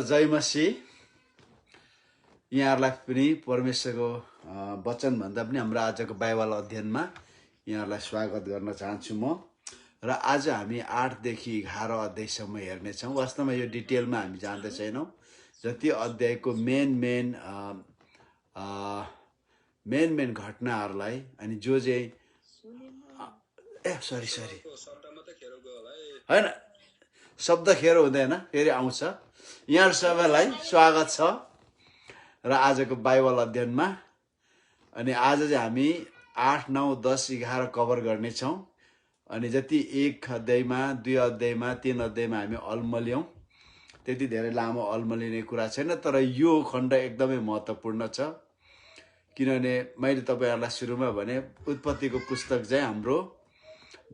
जय मसीह। यहाँहरूलाई पनि परमेश्वरको वचन भन्दा पनि हाम्रो आजको बाइबल अध्ययनमा यहाँहरूलाई स्वागत गर्न चाहन्छु म। र आज हामी 8 देखि 11 अध्यायसम्म हेर्नेछौँ। वास्तवमा यो डिटेलमा हामी जान्दै छैनौँ। जति अध्यायको मेन घटनाहरूलाई अनि जो चाहिँ सरी होइन शब्द खेर हुँदैन, फेरि आउँछ। यहाँ सबैलाई स्वागत छ र आजको बाइबल अध्ययनमा। अनि आज चाहिँ हामी 8, 9, 10, 11 कभर गर्नेछौँ। अनि जति 1 अध्यायमा, 2 अध्यायमा, 3 अध्यायमा हामी अल्मल्यौँ, त्यति धेरै लामो अल्मलिने कुरा छैन। तर यो खण्ड एकदमै महत्त्वपूर्ण छ, किनभने मैले तपाईँहरूलाई सुरुमा भने उत्पत्तिको पुस्तक चाहिँ हाम्रो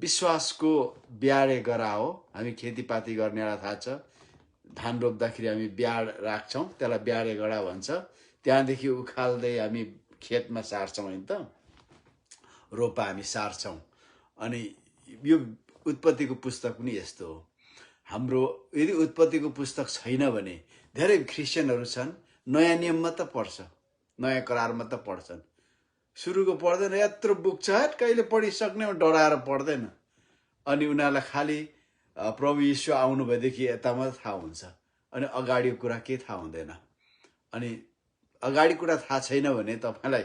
विश्वासको ब्याडे गरा हो। हामी खेतीपाती गर्नेलाई थाहा छ, धान रोप्दाखेरि हामी ब्याड राख्छौँ, त्यसलाई ब्याडे गडा भन्छ। त्यहाँदेखि उखाल्दै हामी खेतमा सार्छौँ होइन त, रोपा हामी सार्छौँ। अनि यो उत्पत्तिको पुस्तक पनि यस्तो हो। हाम्रो यदि उत्पत्तिको पुस्तक छैन भने धेरै क्रिस्चियनहरू छन्, नयाँ नियममा त पढ्छ, नयाँ करारमा त पढ्छन्, सुरुको पढ्दैन। यत्रो बुक छ, कहिले पढिसक्ने डराएर पढ्दैन। अनि उनीहरूलाई खालि प्रभु यीशु आउनुभएदेखि यता मात्रै थाहा हुन्छ, अनि अगाडिको कुरा केही थाहा हुँदैन। अनि अगाडि कुरा थाहा छैन भने तपाईँलाई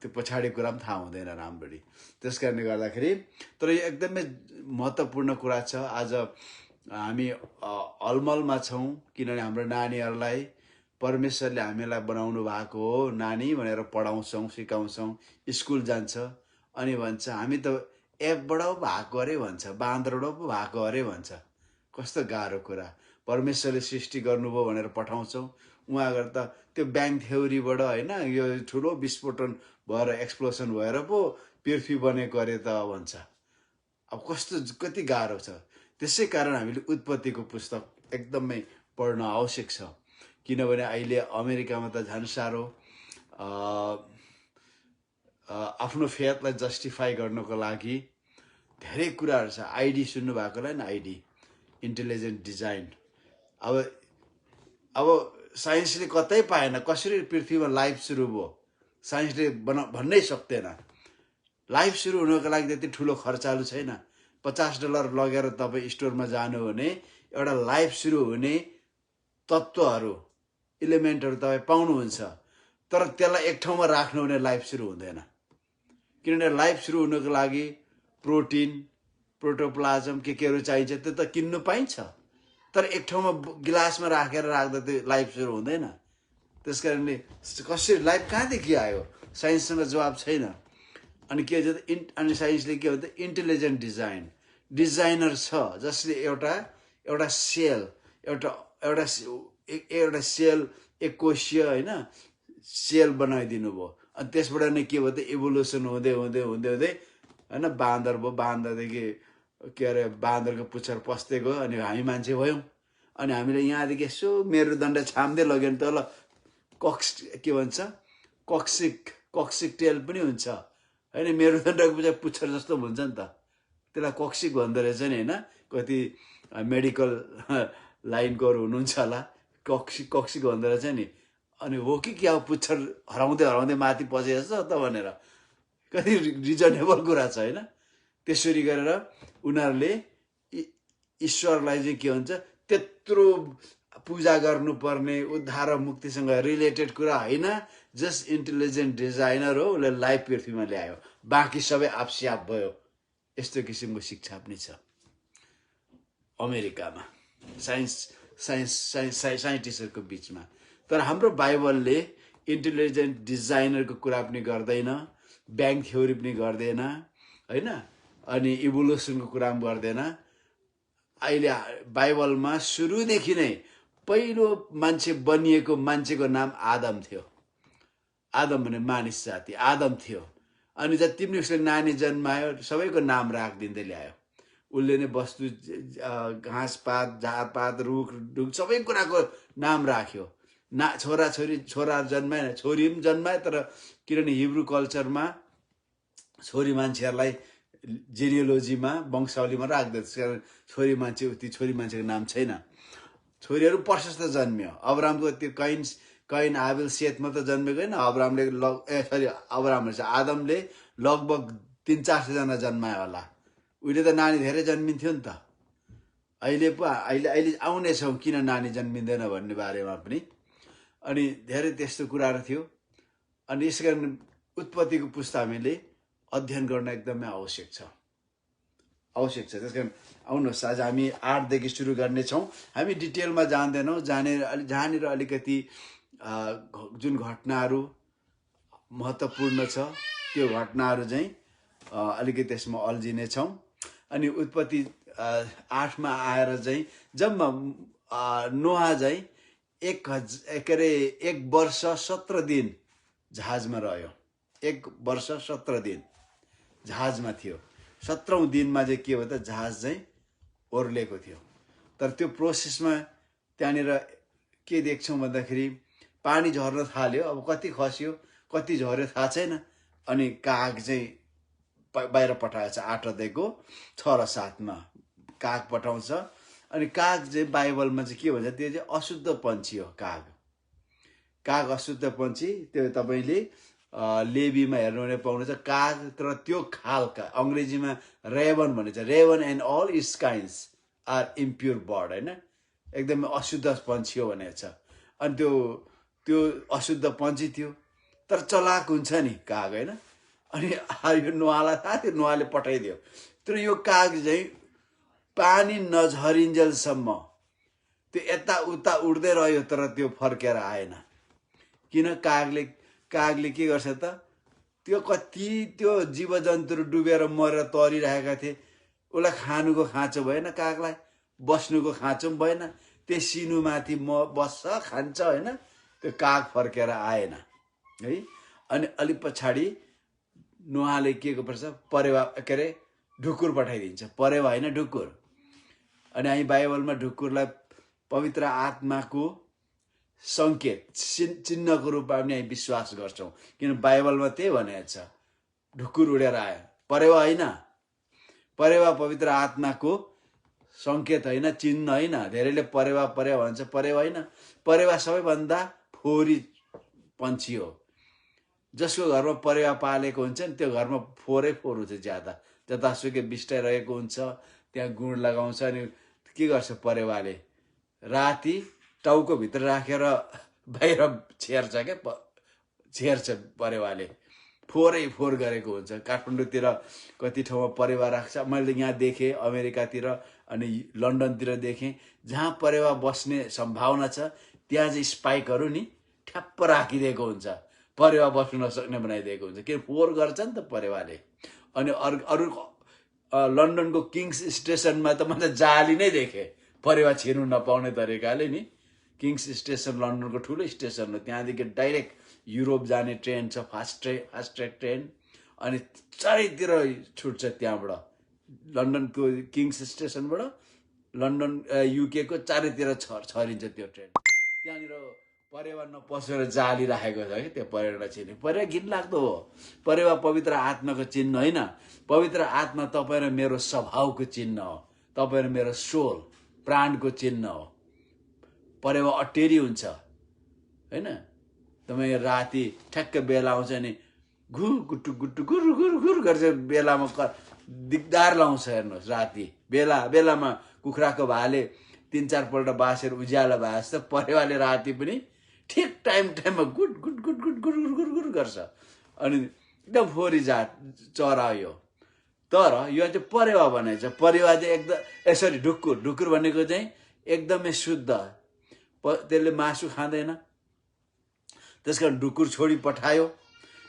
त्यो पछाडिको कुरा पनि थाहा हुँदैन राम्ररी। त्यस कारणले गर्दाखेरि तर यो एकदमै महत्त्वपूर्ण कुरा छ। आज हामी अलमलमा छौँ, किनभने हाम्रो नानीहरूलाई परमेश्वरले हामीलाई बनाउनु भएको हो, नानी भनेर पढाउँछौँ, सिकाउँछौँ, स्कुल जान्छ। अनि भन्छ हामी त एपबाट पो भएको अरे भन्छ, बाँदरबाट पो भएको अरे भन्छ। कस्तो गाह्रो कुरा। परमेश्वरले सृष्टि गर्नुभयो भनेर पठाउँछौँ, उहाँहरू त त्यो ब्याङ थ्योरीबाट होइन, यो ठुलो विस्फोटन भएर एक्सप्लोसन भएर पो पृथ्वी बनेको अरे त भन्छ। अब कति गाह्रो छ। त्यसै कारण हामीले उत्पत्तिको पुस्तक एकदमै पढ्न आवश्यक छ, किनभने अहिले अमेरिकामा त झन् साह्रो आफ्नो फेथलाई जस्टिफाई गर्नको लागि धेरै कुराहरू छ। आइडी सुन्नुभएको होला नि, आइडी, इन्टेलिजेन्ट डिजाइन। अब साइन्सले कतै पाएन कसरी पृथ्वीमा लाइफ सुरु भयो, साइन्सले भन्नै सक्दैन। लाइफ सुरु हुनको लागि त्यति ठुलो खर्चालु छैन। $50 लगेर तपाईँ स्टोरमा जानु भने एउटा लाइफ सुरु हुने तत्त्वहरू, इलिमेन्टहरू तपाईँ पाउनुहुन्छ। तर त्यसलाई एक ठाउँमा राख्नु भने लाइफ सुरु हुँदैन, किनभने लाइफ सुरु हुनको लागि प्रोटिन, प्रोटोप्लाज्म केहरू चाहिन्छ, त्यो त किन्नु पाइन्छ। तर एक ठाउँमा गिलासमा राखेर राख्दा त्यो लाइफ सुरु हुँदैन। त्यस कारणले कसरी लाइफ कहाँदेखि आयो, साइन्ससँग जवाब छैन। अनि के भन्छ, अनि साइन्सले के भन्छ, इन्टेलिजेन्ट डिजाइनर छ, जसले एउटा सेल, एउटा सेल, एक कोशीय होइन सेल बनाइदिनु भयो। अनि त्यसबाट नै के भयो त, इभोल्युसन हुँदै हुँदै हुँदै हुँदै होइन बाँदर भयो। बाँदरदेखि के अरे बाँदरको पुच्छर पस्दै गयो, अनि हामी मान्छे भयौँ। अनि हामीले यहाँदेखि यसो मेरुदण्ड छाम्दै लग्यो भने तल के भन्छ, कक्सिक टेल पनि हुन्छ होइन। मेरुदण्डको पुच्छर जस्तो हुन्छ नि त, त्यसलाई कक्सिक भन्दो रहेछ नि होइन। कति मेडिकल लाइनकोहरू हुनुहुन्छ होला, कक्सिक भन्दो रहेछ नि। अनि हो कि क्या पुच्छर हराउँदै हराउँदै माथि पसेछ त भनेर, कति रिजनेबल कुरा छ होइन। त्यसरी गरेर उनीहरूले ईश्वरलाई चाहिँ के भन्छ, त्यत्रो पूजा गर्नुपर्ने उद्धार र मुक्तिसँग रिलेटेड कुरा होइन। जस्ट इन्टेलिजेन्ट डिजाइनर हो, उसले लाइफ पृथ्वीमा ल्यायो, बाँकी सबै आफस्याप भयो। यस्तो किसिमको शिक्षा पनि छ अमेरिकामा साइन्टिस्टहरूको बिचमा। तर हाम्रो बाइबलले इन्टेलिजेन्ट डिजाइनरको कुरा पनि गर्दैन, ब्याङ थ्योरी पनि गर्दैन होइन, अनि इभोल्युसनको कुरा पनि गर्दैन। अहिले बाइबलमा सुरुदेखि नै पहिलो मान्छे बनिएको मान्छेको नाम आदम थियो। आदम भने मानिस जाति, आदम थियो। अनि जति पनि उसले नानी जन्मायो सबैको नाम राखिदिँदै ल्यायो। उसले नै वस्तु, घाँसपात, झारपात, रुख ढुक सबै कुराको नाम राख्यो। छोरा जन्माएन, छोरी पनि जन्माए। तर किनभने हिब्रू कल्चरमा छोरी मान्छेहरूलाई जेनियोलोजीमा, वंशावलीमा राख्दैन, त्यस कारण छोरी मान्छेको नाम छैन। छोरीहरू प्रशस्त जन्मियो। अब्रामको त्यो कैन हाबिल सेतमा त जन्मेको होइन। अब्रामले अब्राम आदमले लगभग 300-400 जना जन्मायो होला। उहिले त नानी धेरै जन्मिन्थ्यो नि त। अहिले आउनेछौँ किन नानी जन्मिँदैन भन्ने बारेमा पनि। अनि धेरै त्यस्तो कुराहरू थियो। अनि यस कारण उत्पत्तिको पुस्तक हामीले अध्ययन गर्न एकदमै आवश्यक छ। त्यस कारण आउनुहोस् आज हामी 8 देखि सुरु गर्नेछौँ। हामी डिटेलमा जान्दैनौँ। जहाँनिर अलिकति जुन घटनाहरू महत्त्वपूर्ण छ त्यो घटनाहरू चाहिँ अलिकति त्यसमा अल्झिनेछौँ। अनि उत्पत्ति 8 मा आएर चाहिँ जब नोहा चाहिँ 1 वर्ष 17 दिन जहाजमा रह्यो। 1 वर्ष 17 दिन जहाजमा थियो। 17औं दिनमा चाहिँ के हो त जहाज चाहिँ ओर्लेको थियो। तर त्यो प्रोसेसमा त्यहाँनिर के देख्छौँ भन्दाखेरि पानी झर्न थाल्यो। अब कति खस्यो कति झर्यो थाहा छैन। अनि काग चाहिँ बाहिर पठाएछ। 8 अध्यायको 6 र 7 मा काग पठाउँछ। अनि काग चाहिँ बाइबलमा चाहिँ के भन्छ त्यो चाहिँ अशुद्ध पन्छी हो। काग अशुद्ध पन्छी। त्यो तपाईँले लेबीमा हेर्नु भने पाउनुहुन्छ काग। तर त्यो खालका अङ्ग्रेजीमा रेवन भनिन्छ। Raven and all its kinds are impure bird होइन। एकदमै अशुद्ध पन्छी हो भनेको छ। अनि त्यो अशुद्ध पन्छी थियो। तर चलाक हुन्छ नि काग होइन। अनि यो नुहालाई थाहा थियो। नुहाले पठाइदियो। तर यो काग चाहिँ पानी नझरिन्जेलसम्म त्यो यताउता उड्दै रह्यो। तर त्यो फर्केर आएन। किन कागले के गर्छ त त्यो कति त्यो जीवजन्तुहरू डुबेर मरेर तरिरहेका थिए। उसलाई खानुको खाँचो भएन। कागलाई बस्नुको खाँचो पनि भएन। त्यो सिनुमाथि बस्छ खान्छ होइन। त्यो काग फर्केर आएन है। अनि अलि पछाडि नोहाले के गर्छ परेवा ढुकुर पठाइदिन्छ। परेवा होइन ढुकुर। अनि हामी बाइबलमा ढुकुरलाई पवित्र आत्माको सङ्केत चिन्हको रूपमा पनि हामी विश्वास गर्छौँ। किन बाइबलमा त्यही भनेको छ। ढुकुर उडेर आयो। परेवा होइन। परेवा पवित्र आत्माको सङ्केत होइन चिन्ह होइन। धेरैले परेवा भन्छ। परेवा होइन। परेवा सबैभन्दा फोहोरी पन्छी हो। जसको घरमा परेवा पालेको हुन्छ नि त्यो घरमा फोहोरै फोहोर हुन्छ। ज्यादा जतासुकै बिस्टाइरहेको हुन्छ। त्यहाँ गुँड लगाउँछ। अनि के गर्छ परेवाले राति टाउकोभित्र राखेर बाहिर छेर्छ क्या। छेर्छ परेवाले। फोहोर गरेको हुन्छ। काठमाडौँतिर कति ठाउँमा परेवा राख्छ। मैले यहाँ देखेँ अमेरिकातिर अनि लन्डनतिर देखेँ। जहाँ परेवा बस्ने सम्भावना छ त्यहाँ चाहिँ स्पाइकहरू नि ठ्याप्प राखिदिएको हुन्छ। परेवा बस्नु नसक्ने बनाइदिएको हुन्छ। किन फोहोर गर्छ नि त परेवाले। अनि अरू लन्डनको किङ्स स्टेसनमा त मैले जाली नै देखेँ परेवा छिर्नु नपाउने तरिकाले नि। किङ्स स्टेसन लन्डनको ठुलो स्टेसन हो। त्यहाँदेखि डाइरेक्ट युरोप जाने ट्रेन छ। Fast track train. अनि चारैतिर छुट्छ त्यहाँबाट। लन्डनको किङ्स स्टेसनबाट लन्डन युके को चारैतिर छरिन्छ त्यो ट्रेन। त्यहाँनिर परेवा नपसेर जाली राखेको छ कि त्यो परेवा चिन्ह। परेवा घिनलाग्दो हो। परेवा पवित्र आत्माको चिन्ह होइन। पवित्र आत्मा तपाईँ र मेरो स्वभावको चिन्ह हो। तपाईँ र मेरो सोल प्राणको चिन्ह हो। परेवा अटेरी हुन्छ होइन। तपाईँ राति ठ्याक्क बेला आउँछ नि गुर गर्छ। बेलामा दिगदार लाउँछ। हेर्नुहोस् राति बेलामा कुखुराको भाले 3-4 पल्ट बासेर उज्यालो भए जस्तो परेवाले राति पनि ठिक टाइममा गुड गर्छ। अनि एकदम फोहोरी जात चरा यो। तर यो चाहिँ परेवा भनेको छ। परेवा चाहिँ एकदम ढुकुर भनेको चाहिँ एकदमै शुद्ध। त्यसले मासु खाँदैन। त्यस कारण ढुकुर छोडी पठायो।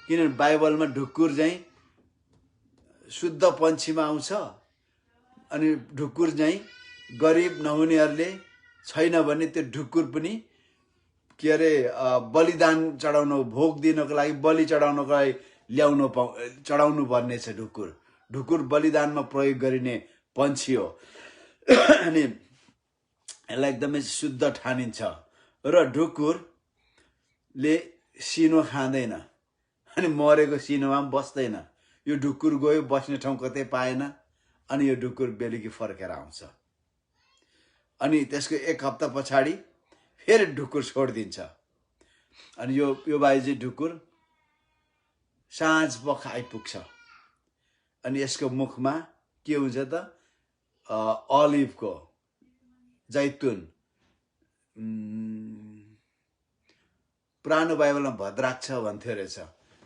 किनभने बाइबलमा ढुकुर चाहिँ शुद्ध पन्छीमा आउँछ। अनि ढुकुर चाहिँ गरिब नहुनेहरूले छैन भने त्यो ढुकुर पनि के अरे बलिदान चढाउनु भोग दिनको लागि बलि चढाउनको लागि चढाउनु पर्ने छ। ढुकुर बलिदानमा प्रयोग गरिने पन्छी हो। अनि यसलाई एकदमै शुद्ध ठानिन्छ। र ढुकुरले सिनो खाँदैन। अनि मरेको सिनोमा पनि बस्दैन। यो ढुकुर गयो बस्ने ठाउँ कतै पाएन। अनि यो ढुकुर बेलुकी फर्केर आउँछ। अनि त्यसको 1 हप्ता पछाडि फेरि ढुकुर छोडिदिन्छ। अनि यो बाहिर ढुकुर साँझ पख आइपुग्छ। अनि यसको मुखमा के हुन्छ त अलिभको जैतुन, पुरानो बाइबलमा भद्राक्ष भन्थ्यो रहेछ,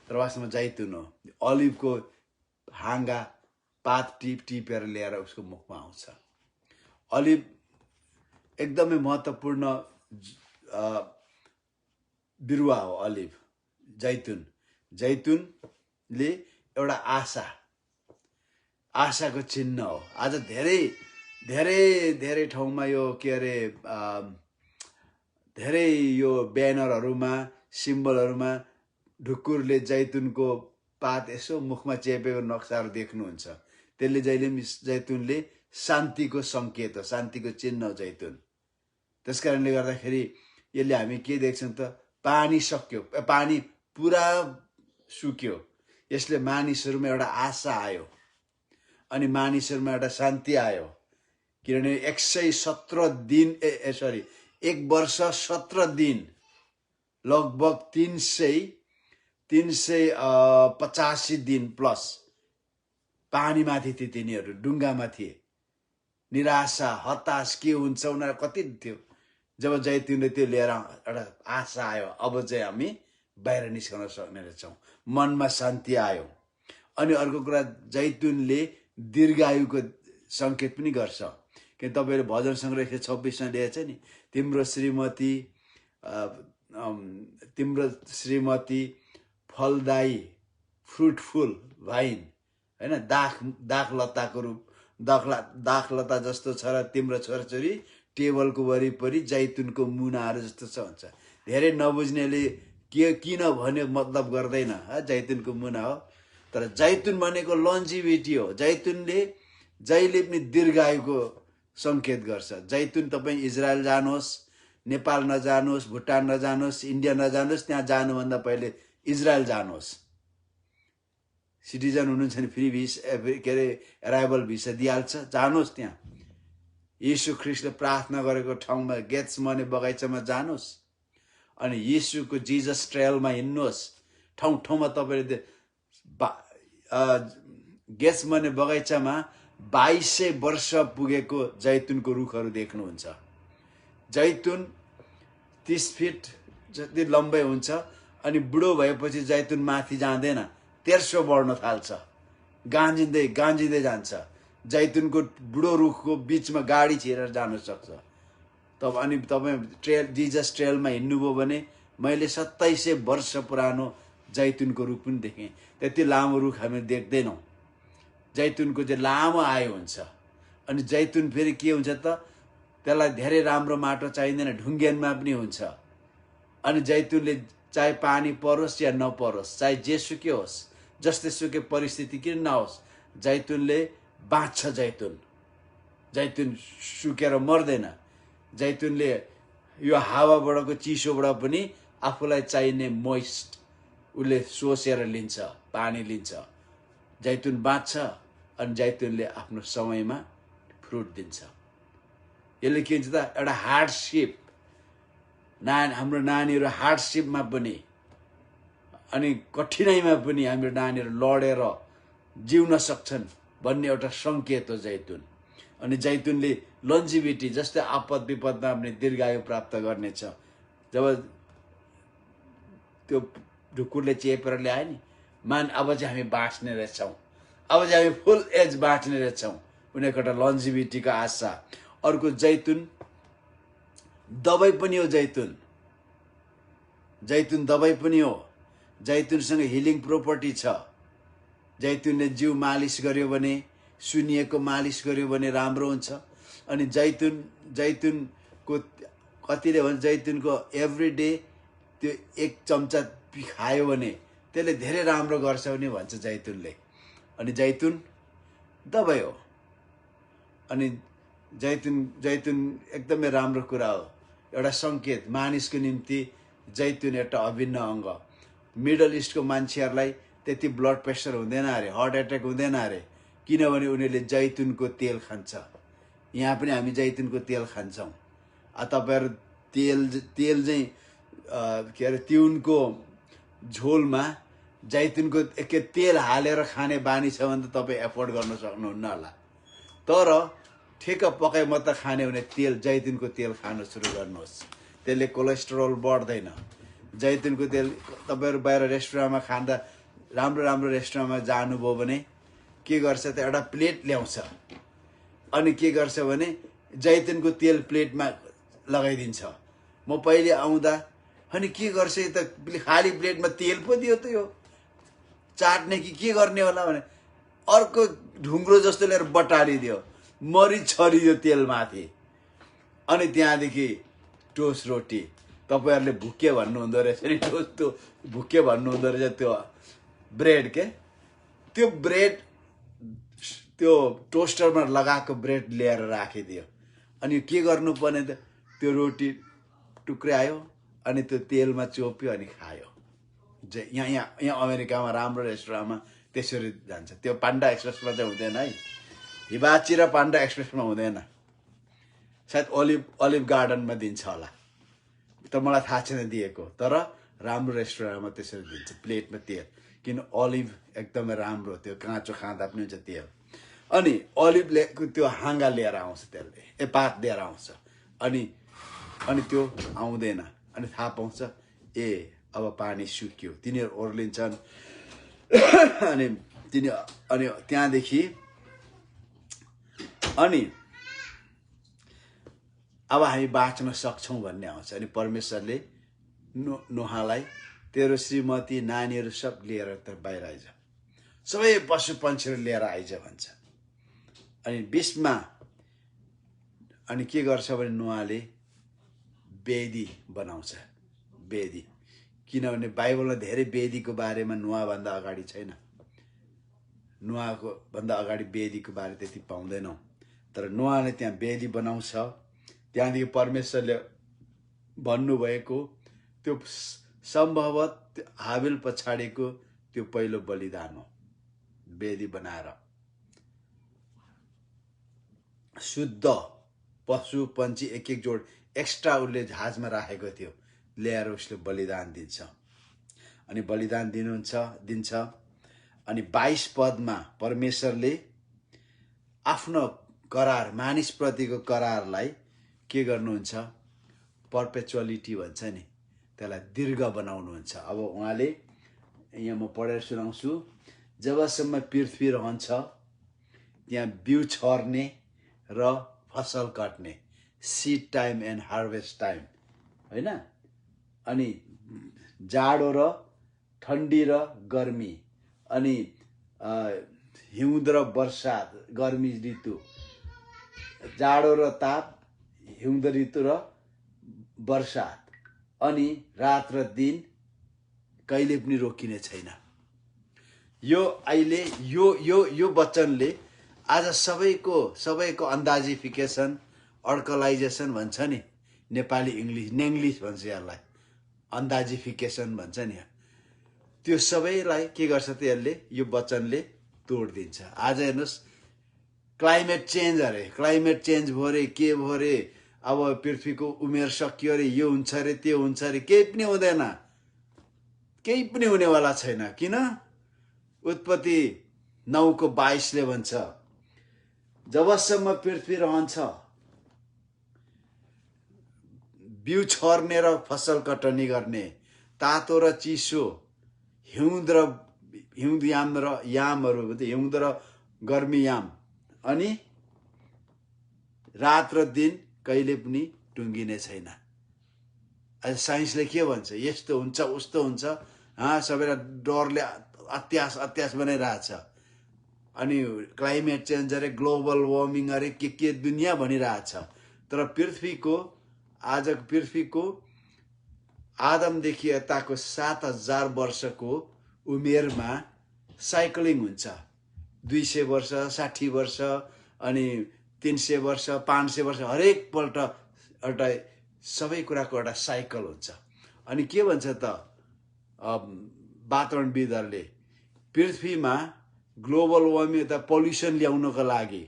तर वास्तवमा जैतुन हो। अलिभको हाँगा पात टिपेर ल्याएर उसको मुखमा आउँछ। अलिभ एकदमै महत्त्वपूर्ण बिरुवा हो अलिभ, जैतुन। जैतुनले एउटा आशाको चिन्ह हो। आज धेरै धेरै धेरै ठाउँमा यो के अरे धेरै यो ब्यानरहरूमा सिम्बलहरूमा ढुकुरले जैतुनको पात यसो मुखमा चेपेको नक्साहरू देख्नुहुन्छ। त्यसले जहिले पनि जैतुनले शान्तिको सङ्केत हो, शान्तिको चिन्ह हो जैतुन। त्यस कारणले गर्दाखेरि यसले हामी के देख्छौँ त पानी सक्यो, पानी पुरा सुक्यो। यसले मानिसहरूमा एउटा आशा आयो अनि मानिसहरूमा एउटा शान्ति आयो। किनभने 117 दिन 1 वर्ष 17 दिन लगभग 385 दिन प्लस पानीमाथि थिए तिनीहरू, डुङ्गामा थिए। निराशा, हताश के हुन्छ उनीहरू कति थियो। जब जैतुनले त्यो लिएर एउटा आशा आयो, अब चाहिँ हामी बाहिर निस्कन सक्ने रहेछौँ, मनमा शान्ति आयो। अनि अर्को कुरा, जैतुनले दीर्घायुको सङ्केत पनि गर्छ। किन तपाईँले भजन सङ्ग्रह 126मा लेखेको छ नि, तिम्रो श्रीमती फलदायी फ्रुटफुल भाइन, हैन, दाखलता जस्तो छ र तिम्रो छोराछोरी टेबलको वरिपरि जैतुनको मुनाहरू जस्तो छ भन्छ। धेरै नबुझ्नेले किन भन्यो मतलब गर्दैन, जैतुनको मुना हो। तर जैतुन भनेको लन्जिभिटी हो। जैतुनले जहिले पनि दीर्घायुको सङ्केत गर्छ। जैतुन तपाईँ इजरायल जानुहोस्, नेपाल नजानुहोस्, भुटान नजानुहोस्, इन्डिया नजानुहोस्, त्यहाँ जानुभन्दा पहिले इजरायल जानुहोस्। सिटिजन हुनुहुन्छ भने फ्री के अरे एराइभल भिसा दिइहाल्छ, जानुहोस् त्यहाँ। यीशु ख्रिस्टले प्रार्थना गरेको ठाउँमा गेत्समने बगैँचामा जानुहोस् अनि यीशुको जिजस ट्रेलमा हिँड्नुहोस्। ठाउँ ठाउँमा तपाईँले गेत्समने बगैँचामा 2200 वर्ष पुगेको जैतुनको रुखहरू देख्नुहुन्छ। जैतुन 30 फिट जति लम्बाइ हुन्छ अनि बुढो भएपछि जैतुन माथि जाँदैन, तेर्सो बढ्न थाल्छ, गाँजिँदै जान्छ। जैतुनको बुढो रुखको बिचमा गाडी छिरेर जान सक्छ। अनि तपाईँ जिजस ट्रेलमा हिँड्नुभयो भने मैले 2700 वर्ष पुरानो जैतुनको रुख पनि देखेँ। त्यति लामो रुख हामी देख्दैनौँ। जैतुनको चाहिँ लामो आयु हुन्छ। अनि जैतुन फेरि के हुन्छ त, त्यसलाई धेरै राम्रो माटो चाहिँदैन, ढुङ्गेनमा पनि हुन्छ। अनि जैतुनले चाहे पानी परोस् या नपरोस्, चाहे जेसुकै होस्, जस्तै सुकै परिस्थिति किन नहोस्, जैतुनले बाँच्छ। जैतुन सुकेर मर्दैन। जैतुनले यो हावाबाटको चिसोबाट पनि आफूलाई चाहिने मोइस्ट उसले सोसेर लिन्छ, पानी लिन्छ। जैतुन बाँच्छ अनि जैतुनले आफ्नो समयमा फ्रुट दिन्छ। यसले के हुन्छ त, एउटा हार्डसिप, हाम्रो नानीहरू हार्डसिपमा पनि अनि कठिनाइमा पनि हाम्रो नानीहरू लडेर जिउन सक्छन् भन्ने एउटा सङ्केत हो जैतुन। अनि जैतुनले लन्जिभिटी, जस्तै आपद विपदमा पनि दीर्घायु प्राप्त गर्नेछ। जब त्यो ढुकुरले चेपेर ल्यायो नि, अब चाहिँ हामी बाँच्ने रहेछौँ, अब चाहिँ हामी फुल एज बाँच्ने रहेछौँ, उनीहरूको एउटा लन्जिभिटीको आशा। अर्को, जैतुन दबाई पनि हो। जैतुन दबाई पनि हो। जैतुनसँग हिलिङ प्रोपर्टी छ। जैतुनले जिउ मालिस गर्यो भने, सुनिएको मालिस गर्यो भने राम्रो हुन्छ। अनि जैतुनको कतिले भन्छ जैतुनको एभ्री डे त्यो 1 चम्चा खायो भने त्यसले धेरै राम्रो गर्छ भने भन्छ जैतुनले। अनि जैतुन दबाई हो। अनि जैतुन एकदमै राम्रो कुरा हो, एउटा सङ्केत मानिसको निम्ति। जैतुन एउटा अभिन्न अङ्ग। मिडल इस्टको मान्छेहरूलाई त्यति ब्लड प्रेसर हुँदैन अरे, हार्ट एट्याक हुँदैन अरे, किनभने उनीहरूले जैतुनको तेल खान्छ। यहाँ पनि हामी जैतुनको तेल खान्छौँ। तपाईहरु तेल चाहिँ के अरे तिउनको झोलमा जैतुनको के तेल हालेर खाने बानी छ भने त तपाईँ एफोर्ड गर्न सक्नुहुन्न होला। तर ठिक पकाइ मात्र खाने भने तेल जैतुनको तेल खान सुरु गर्नुहोस्। त्यसले कोलेस्ट्रोल बढ्दैन। जैतुनको तेल तपाईहरु बाहिर रेस्टुरेन्टमा खाँदा राम्रो राम्रो रेस्टुरेन्टमा जानुभयो भने के गर्छ त एउटा प्लेट ल्याउँछ अनि के गर्छ भने जैतुनको तेल प्लेटमा लगाइदिन्छ। म पहिले आउँदा अनि के गर्छ त खाली प्लेटमा तेल पो दियो त यो चाट्ने कि के गर्ने होला भने अर्को ढुङ्ग्रो जस्तो लिएर बटारिदियो, मरि छरियो तेल माथि। अनि त्यहाँदेखि टोस्ट रोटी तपाईहरुले भुके भन्नु हुँदो रहेछ नि, टोस्ट त्यो भुके भन्नु हुँदो रहेछ। त्यो ब्रेड के त्यो ब्रेड त्यो टोस्टरमा लगाएको ब्रेड ल्याएर राखिदियो। अनि के गर्नु पर्ने त त्यो रोटी टुक्रायो अनि त्यो तेलमा चोप्यो अनि खायो। यहाँ अमेरिकामा राम्रो रेस्टुरेन्टमा त्यसरी जान्छ। त्यो पान्डा एक्सप्रेसमा चाहिँ हुँदैन है, हिबाची र पान्डा एक्सप्रेसमा हुँदैन। सायद ओलिभ गार्डनमा दिन्छ होला, त मलाई थाहा छैन दिएको। तर राम्रो रेस्टुरेन्टमा त्यसरी दिन्छ प्लेटमा तेल, किन ओलिभ एकदमै राम्रो, त्यो काँचो खाँदा पनि हुन्छ तेल। अनि ओलिभको त्यो हाँगा लिएर आउँछ, त्यसले पात लिएर आउँछ। अनि त्यो आउँदैन अनि थाहा पाउँछ ए अब पानी सुक्यो, तिनीहरू ओर्लिन्छन्। अनि त्यहाँदेखि अनि अब हामी बाँच्न सक्छौँ भन्ने आउँछ। अनि परमेश्वरले नोहालाई तेरो श्रीमती नानीहरू सब लिएर त बाहिर आइज, सबै पशु पन्छीहरू लिएर आइज भन्छ। अनि 20मा अनि के गर्छ भने नोहाले वेदी बनाउँछ। वेदी, किनभने बाइबलमा धेरै वेदीको बारेमा नोहा भन्दा अगाडि छैन। नोहाको भन्दा अगाडि वेदीको बारे त्यति पाउँदैनौँ। तर नोहाले त्यहाँ वेदी बनाउँछ। त्यहाँदेखि परमेश्वरले भन्नुभएको त्यो सम्भवत हाबिल पछाडिको त्यो पहिलो बलिदान हो। वेदी बनाएर शुद्ध पशु पन्छी एक एक जोड एक्स्ट्रा उसले जहाजमा राखेको थियो, ल्याएर उसले बलिदान दिन्छ। अनि बलिदान दिन्छ। अनि 22 पदमा परमेश्वरले आफ्नो करार, मानिसप्रतिको करारलाई के गर्नुहुन्छ, पर्पेचुअलिटी भन्छ नि, त्यसलाई दीर्घ बनाउनुहुन्छ। अब उहाँले यहाँ म पढेर सुनाउँछु। जबसम्म पृथ्वी रहन्छ त्यहाँ बिउ छर्ने र फसल कट्ने, seed time and harvest time, हैन? अनि जाडो र ठन्डी र गर्मी, अनि हिउँद र बर्षात, गर्मी ऋतु, जाडो र ताप, हिउँद ऋतु र बर्षात, अनि रात र दिन कहिले पनि रोकिने छैन। यो अहिले यो वचनले आज सबैको अन्दाजिफिकेसन, अर्कलाइजेसन भन्छ नि, नेपाली नेङ्लिस भन्छ यसलाई, अन्दाजिफिकेसन भन्छ नि, त्यो सबैलाई के गर्छ त यसले, यो वचनले तोडिदिन्छ। आज हेर्नुहोस् क्लाइमेट चेन्ज अरे, क्लाइमेट चेन्ज भयो अरे, के भयो अरे, अब पृथ्वीको उमेर सकियो अरे, यो हुन्छ अरे, त्यो हुन्छ अरे, केही पनि हुँदैन, केही पनि हुनेवाला छैन। किन? उत्पत्ति 9:22 भन्छ जबसम्म पृथ्वी रहन्छ बिउ छर्ने र फसल कटनी गर्ने, तातो र चिसो, हिउँद र गर्मी याम, अनि रात र दिन कहिले पनि टुङ्गिने छैन। आज साइन्सले के भन्छ, यस्तो हुन्छ उस्तो हुन्छ, सबैलाई डरले अत्यास बनाइरहेछ। अनि क्लाइमेट चेन्ज अरे, ग्लोबल वार्मिङ अरे, के दुनियाँ भनिरहेछ। तर आजको पृथ्वीको आदमदेखि यताको 7000 वर्षको उमेरमा साइक्लिङ हुन्छ। 200 वर्ष, 60 वर्ष, अनि 300 वर्ष, 500 वर्ष, हरेक पल्ट एउटा सबै कुराको एउटा साइकल हुन्छ। अनि के भन्छ त वातावरणविदहरूले, पृथ्वीमा ग्लोबल वार्मिङ त पल्युसन ल्याउनको लागि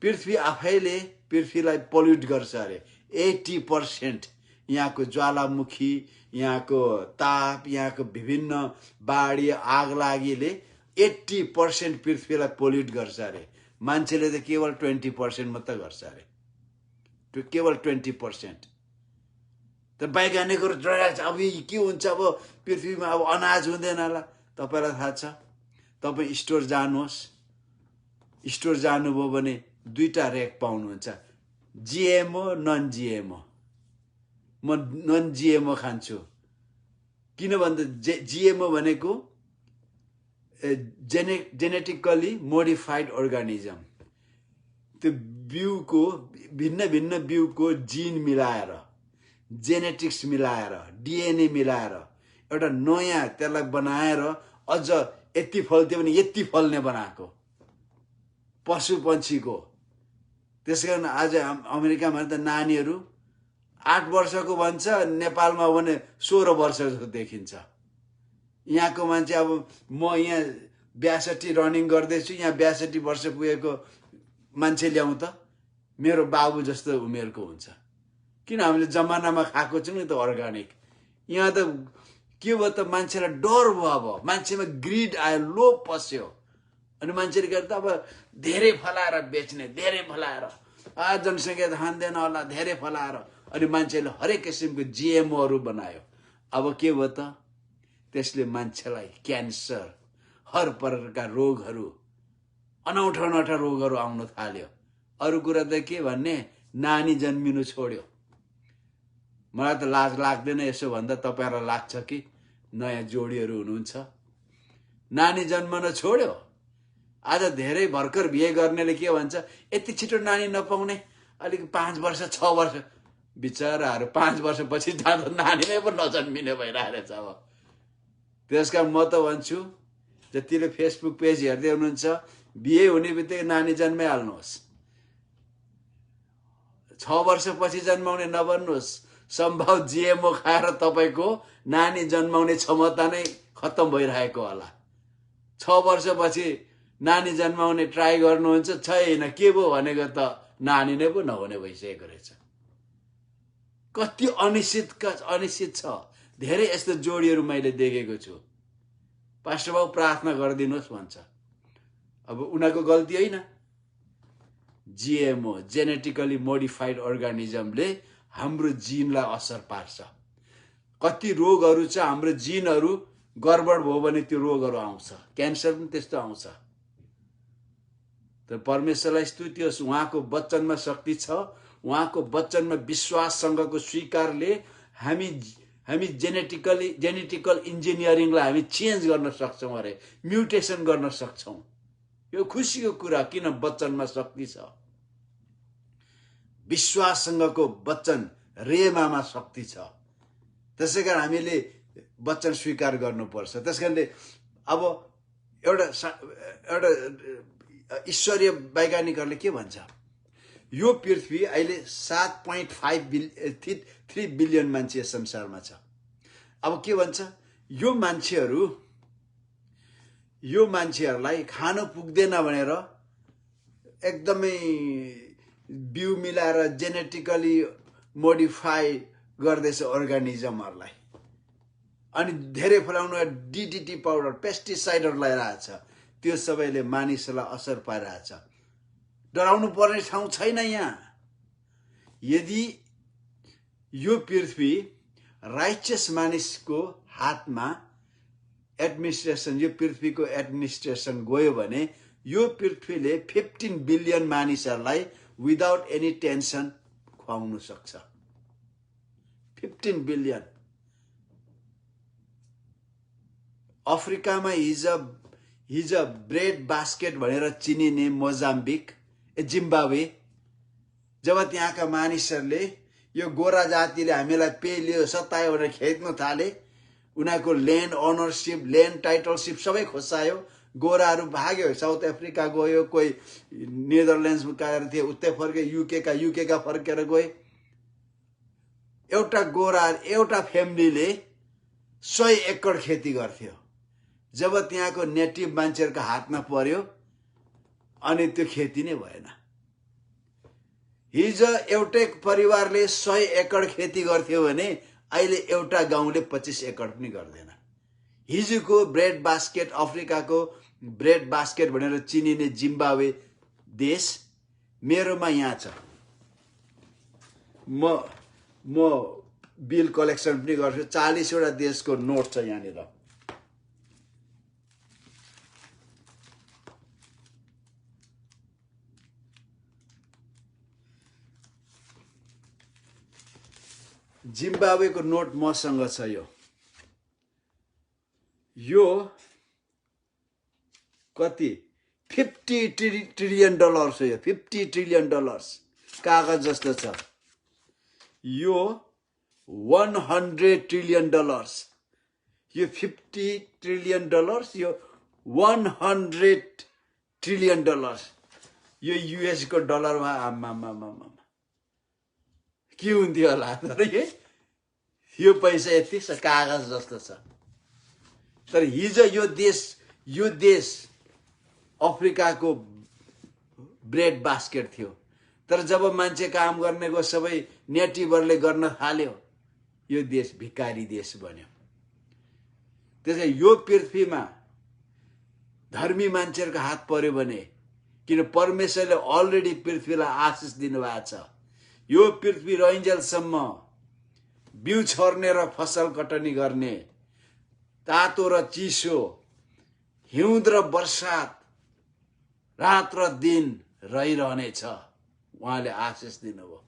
पृथ्वी आफैले पृथ्वीलाई पोल्युट गर्छ अरे 80%। यहाँको ज्वालामुखी, यहाँको ताप, यहाँको विभिन्न बाढी आगलागीले 80% पृथ्वीलाई पोल्युट गर्छ अरे। मान्छेले त केवल 20% मात्र गर्छ अरे, केवल 20%। त वैज्ञानिकहरू डराएको छ, अब के हुन्छ, अब पृथ्वीमा अब अनाज हुँदैन होला। तपाईँलाई थाहा छ, तपाईँ स्टोर जानुहोस्, स्टोर जानुभयो भने दुईटा रेक पाउनुहुन्छ, जिएमओ नन जिएमओ। म नन जिएमओ खान्छु, किन भन्दा जिएमओ भनेको जेनेटिकली मोडिफाइड अर्गानिजम। त्यो बिउको भिन्न भिन्न बिउको जिन मिलाएर, जेनेटिक्स मिलाएर, डिएनए मिलाएर एउटा नयाँ त्यसलाई बनाएर अझ यति फल्थ्यो भने यति फल्ने बनाएको पशु पन्छीको। त्यसै कारण आज अमेरिकामा त नानीहरू 8 वर्षको भन्छ, नेपालमा भने 16 वर्ष जस्तो देखिन्छ। यहाँको मान्छे, अब म यहाँ 62 रनिङ गर्दैछु, यहाँ 62 वर्ष पुगेको मान्छे ल्याउँ त मेरो बाबु जस्तो उमेरको हुन्छ। किन हामीले जमानामा खाएको छौँ नि त अर्ग्यानिक। यहाँ त के भयो त, मान्छेलाई डर भयो, अब मान्छेमा ग्रिड आयो, लोभ पस्यो, अनि मान्छेले गर्दा अब धेरै फलाएर बेच्ने, धेरै फलाएर जनसङ्ख्या धान्दैन होला, धेरै फलाएर, अनि मान्छेले हरेक किसिमको जिएमओहरू बनायो। अब के भयो त, त्यसले मान्छेलाई क्यान्सर, हर प्रकारका रोगहरू, अनौठा अनौठा रोगहरू आउन थाल्यो। अरू कुरा त के भन्ने, नानी जन्मिनु छोड्यो। मलाई त लाज लाग्दैन यसो भन्दा, तपाईँहरूलाई लाग्छ कि नयाँ जोडीहरू हुनुहुन्छ, नानी जन्मन छोड्यो। आज धेरै भर्खर बिहे गर्नेले के भन्छ, यति छिटो नानी नपाउने, अलिक 5 वर्ष 6 वर्ष, बिचराहरू 5 वर्षपछि जाँदा नानी नै पो नजन्मिने भइरहेछ। अब त्यसका म त भन्छु, जतिले फेसबुक पेज हेर्दै हुनुहुन्छ, बिहे हुने बित्तिकै नानी जन्माइहाल्नुहोस्। 6 वर्षपछि जन्माउने नभन्नुहोस्। सम्भव जिएमओ खाएर तपाईँको नानी जन्माउने क्षमता नै खत्तम भइरहेको होला। 6 वर्षपछि नानी जन्माउने ट्राई गर्नुहुन्छ, छैन, के भयो भनेको त नानी नै पो नहुने भइसकेको रहेछ। कति अनिश्चित छ। धेरै यस्तो जोडीहरू मैले देखेको छु। पास्टर बाबु प्रार्थना गरिदिनुहोस् भन्छ। अब उनीहरूको गल्ती होइन, जिएमओ जेनेटिकली मोडिफाइड अर्गानिजमले हाम्रो जिनलाई असर पार्छ। कति रोगहरू छ, हाम्रो जिनहरू गडबड भयो भने त्यो रोगहरू आउँछ, क्यान्सर पनि त्यस्तो आउँछ। त परमेश्वरलाई स्तुति होस्, उहाँको वचनमा शक्ति छ। उहाँको वचनमा विश्वाससँगको स्वीकारले हामी जेनेटिकल इन्जिनियरिङलाई हामी चेन्ज गर्न सक्छौँ अरे, म्युटेसन गर्न सक्छौँ। यो खुसीको कुरा, किन वचनमा शक्ति छ। विश्वाससँगको वचन रेमामा शक्ति छ। त्यसै कारण हामीले वचन स्वीकार गर्नुपर्छ। त्यस कारणले अब एउटा ईश्वरीय वैज्ञानिकहरूले के भन्छ, यो पृथ्वी अहिले 7.3 बिलियन मान्छे संसारमा छ। अब के भन्छ, यो मान्छेहरूलाई खानु पुग्दैन भनेर एकदमै बिउ मिलाएर जेनेटिकली मोडिफाई गर्दैछ अर्गानिजमहरूलाई, अनि धेरै फलाउनु डिडिटी पाउडर, पेस्टिसाइडहरू लगाइरहेछ। त्यो सबैले मानिसलाई असर पारिरहेछ। डराउनु पर्ने ठाउँ छैन यहाँ। यदि यो पृथ्वी राइचियस मानिसको हातमा एडमिनिस्ट्रेसन, यो पृथ्वीको एडमिनिस्ट्रेसन गयो भने यो पृथ्वीले 15 बिलियन मानिसहरूलाई विदाउट एनी टेन्सन खुवाउन सक्छ। 15 बिलियन। अफ्रिकामा हिज ब्रेड बास्केट भनेर चिनिने मोजाम्बिक, जिम्बाब्वे, जब त्यहाँका मानिसहरूले यो गोरा जातिले हामीलाई पेल्यो, सतायो भनेर खेद्न थाले, उनीहरूको ल्यान्ड ओनरसिप, ल्यान्ड टाइटलसिप सबै खोसायो। गोराहरू भाग्यो, साउथ अफ्रिका गयो, कोही नेदरल्यान्ड्समा गएर थिए, उतै फर्के, युकेका फर्केर गए। एउटा फ्यामिलीले 100 एकड खेती गर्थ्यो। जब त्यहाँको नेटिभ मान्छेहरूको हातमा पर्यो, अनि त्यो खेती नै भएन। हिजो एउटै परिवारले 100 एकड खेती गर्थ्यो भने अहिले एउटा गाउँले 25 एकड पनि गर्दैन। हिजोको ब्रेड बास्केट, अफ्रिकाको ब्रेड बास्केट भनेर चिनिने जिम्बाब्वे देश मेरोमा यहाँ छ। म बिल कलेक्सन पनि गर्छु। 40 वटा देशको नोट छ यहाँनिर। जिम्बाब्वेको नोट मसँग छ। यो कति 50 ट्रिलियन डलर छ। यो 50 ट्रिलियन डलर्स कागज जस्तो छ। यो 100 ट्रिलियन डलर्स। यो 50 ट्रिलियन डलर्स, यो 100 ट्रिलियन डलर्स। यो युएस को डलरमा आम्मामामामा के हुन्थ्यो होला। तर यो पैसा यति कागज जस्तो छ। तर हिजो यो देश अफ्रिकाको ब्रेड बास्केट थियो। तर जब मान्छे काम गर्नेको सबै नेटिभरले गर्न थाल्यो, यो देश भिकारी देश बन्यो। त्यसैले यो पृथ्वीमा धर्मी मान्छेहरूको हात पर्यो भने, किन परमेश्वरले अलरेडी पृथ्वीलाई आशिष दिनुभएको छ। यो पृथ्वी रहन्जेलसम्म बिउ छर्ने र फसल कटनी गर्ने, तातो र चिसो, हिउँद र बर्सात, रात र दिन रहिरहनेछ। उहाँले आशिष दिनुभयो।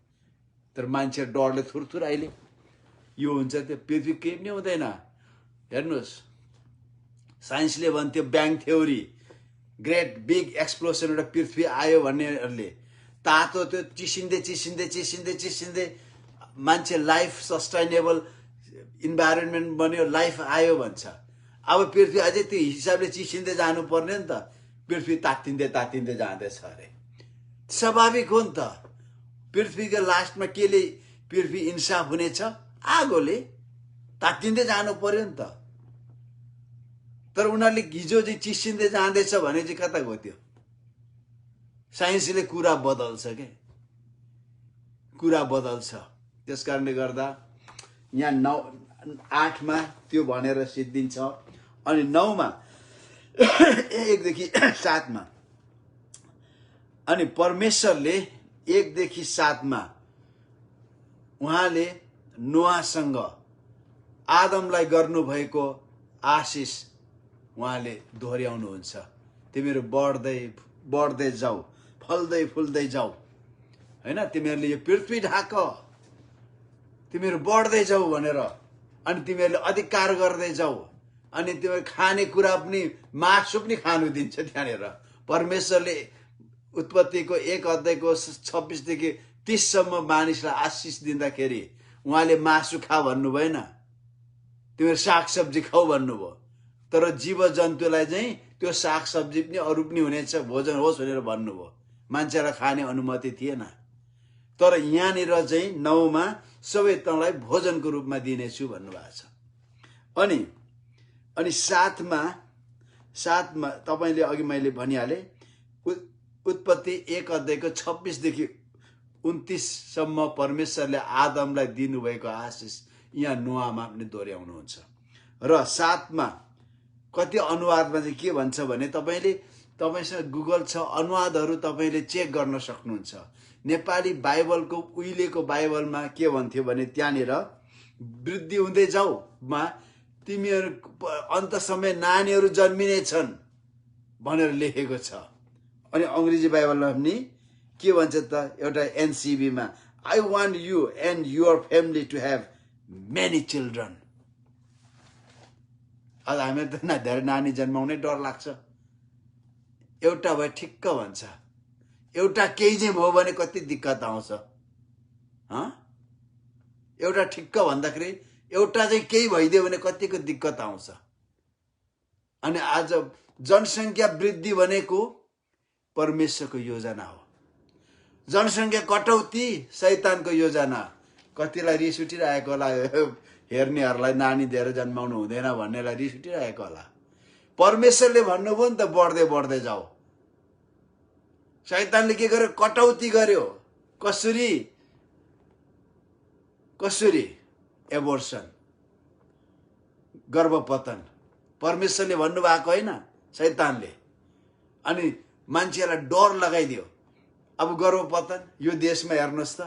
तर मान्छे डरले थुरथुर अहिले यो हुन्छ त्यो पृथ्वी केही पनि हुँदैन। हेर्नुहोस्, साइन्सले भन्थ्यो bang theory, great big explosion, एउटा पृथ्वी आयो भन्नेहरूले तातो त्यो चिसिँदै चिसिँदै चिसिँदै चिसिँदै मान्छे लाइफ सस्टेनेबल इन्भाइरोमेन्ट बन्यो, लाइफ आयो भन्छ। अब पृथ्वी अझै त्यो हिसाबले चिसिँदै जानु पर्ने नि त। पृथ्वी तात्तिँदै तात्तिँदै जाँदैछ अरे। स्वाभाविक हो नि त। पृथ्वीको लास्टमा केले पृथ्वी इन्साफ हुनेछ? आगोले तात्तिँदै जानु पर्यो नि त। तर उनीहरूले हिजो चाहिँ चिसिँदै जाँदैछ भने चाहिँ कता गयो त्यो? साइन्सले कुरा बदल्छ के, कुरा बदल्छ। त्यस कारणले गर्दा यहाँ 8 मा त्यो भनेर सिद्धिन्छ। अनि 9 मा 1 देखि 7 मा, अनि परमेश्वरले 1 देखि 7 मा उहाँले नोआसँग आदमलाई गर्नुभएको आशिष उहाँले दोहोर्याउनुहुन्छ। तिमीहरू बढ्दै बढ्दै जाऊ, फल्दै फुल्दै जाऊ, हैन? तिमीहरूले यो पृथ्वी ढाक, तिमीहरू बढ्दै जाऊ भनेर। अनि तिमीहरूले अधिकार गर्दै जाऊ। अनि तिमीहरू खाने कुरा पनि, मासु पनि खानु दिन्छ त्यहाँनिर। परमेश्वरले उत्पत्तिको 1 अध्यायको 26 देखि 30 सम्म मानिसलाई आशिष दिँदाखेरि उहाँले मासु खा भन्नु भएन, तिमीहरू सागसब्जी खाऊ भन्नुभयो। तर जीव जन्तुलाई चाहिँ त्यो सागसब्जी पनि अरू पनि हुनेछ, भोजन होस् भनेर भन्नुभयो। मान्छेलाई खाने अनुमति थिएन। तर यहाँनिर चाहिँ 9 मा सबै तँलाई भोजनको रूपमा दिनेछु भन्नुभएको छ। अनि 7 मा तपाईले अघि मैले भनिहाले, उत्पत्ति 1 अध्यायको 26 देखि 29 सम्म परमेश्वरले आदमलाई दिनुभएको आशिष यहाँ नोआमा पनि दोहोर्याउनुहुन्छ। र 7 मा कति अनुवादमा चाहिँ के भन्छ भने, तपाईसँग गुगल छ, अनुवादहरू तपाईले चेक गर्न सक्नुहुन्छ। नेपाली बाइबलको उहिलेको बाइबलमा के भन्थ्यो भने, त्यहाँनिर वृद्धि हुँदै जाऊ मा तिमीहरू अन्त समय नानीहरू जन्मिने छन् भनेर लेखेको छ। अनि अंग्रेजी बाइबलमा पनि के भन्छ त, एउटा एनसीबी मा, I want you and your family to have many children. आज हामी त धेरै नानी जन्माउनै डर लाग्छ। एउटा भए ठिक्क भन्छ। एउटा केही चाहिँ भयो भने कति दिक्कत आउँछ। एउटा ठिक्क भन्दाखेरि एउटा चाहिँ केही भइदियो भने कतिको दिक्कत आउँछ। अनि आज जनसङ्ख्या वृद्धि भनेको परमेश्वरको योजना हो। जनसङ्ख्या कटौती शैतानको योजना। कतिलाई रिस उठिरहेको होला, हेर्नेहरूलाई नानी धेरै जन्माउनु हुँदैन भन्नेलाई रिस उठिरहेको होला। परमेश्वरले भन्नुभयो नि त, बढ्दै बढ्दै जाऊ। शैतानले के गर्यो? कटौती गर्यो। कसरी एबोर्सन, गर्भपतन परमेश्वरले भन्नुभएको होइन, शैतानले। अनि मान्छेलाई डर लगाइदियो। अब गर्भपतन यो देशमा हेर्नुहोस् त,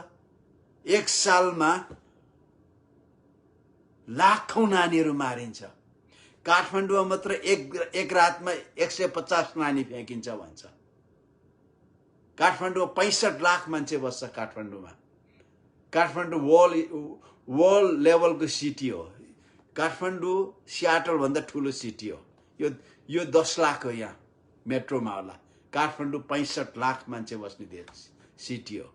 एक सालमा लाखौं नानीहरू मारिन्छ। काठमाडौँमा मात्र एक रातमा 150 नानी फ्याँकिन्छ भन्छ। काठमाडौँमा 65 लाख मान्छे बस्छ। काठमाडौँ वर्ल्ड लेभलको सिटी हो। काठमाडौँ सियाटल भन्दा ठुलो सिटी हो। यो 10 लाख हो यहाँ मेट्रोमा होला। काठमाडौँ 65 लाख मान्छे बस्ने देश सिटी हो।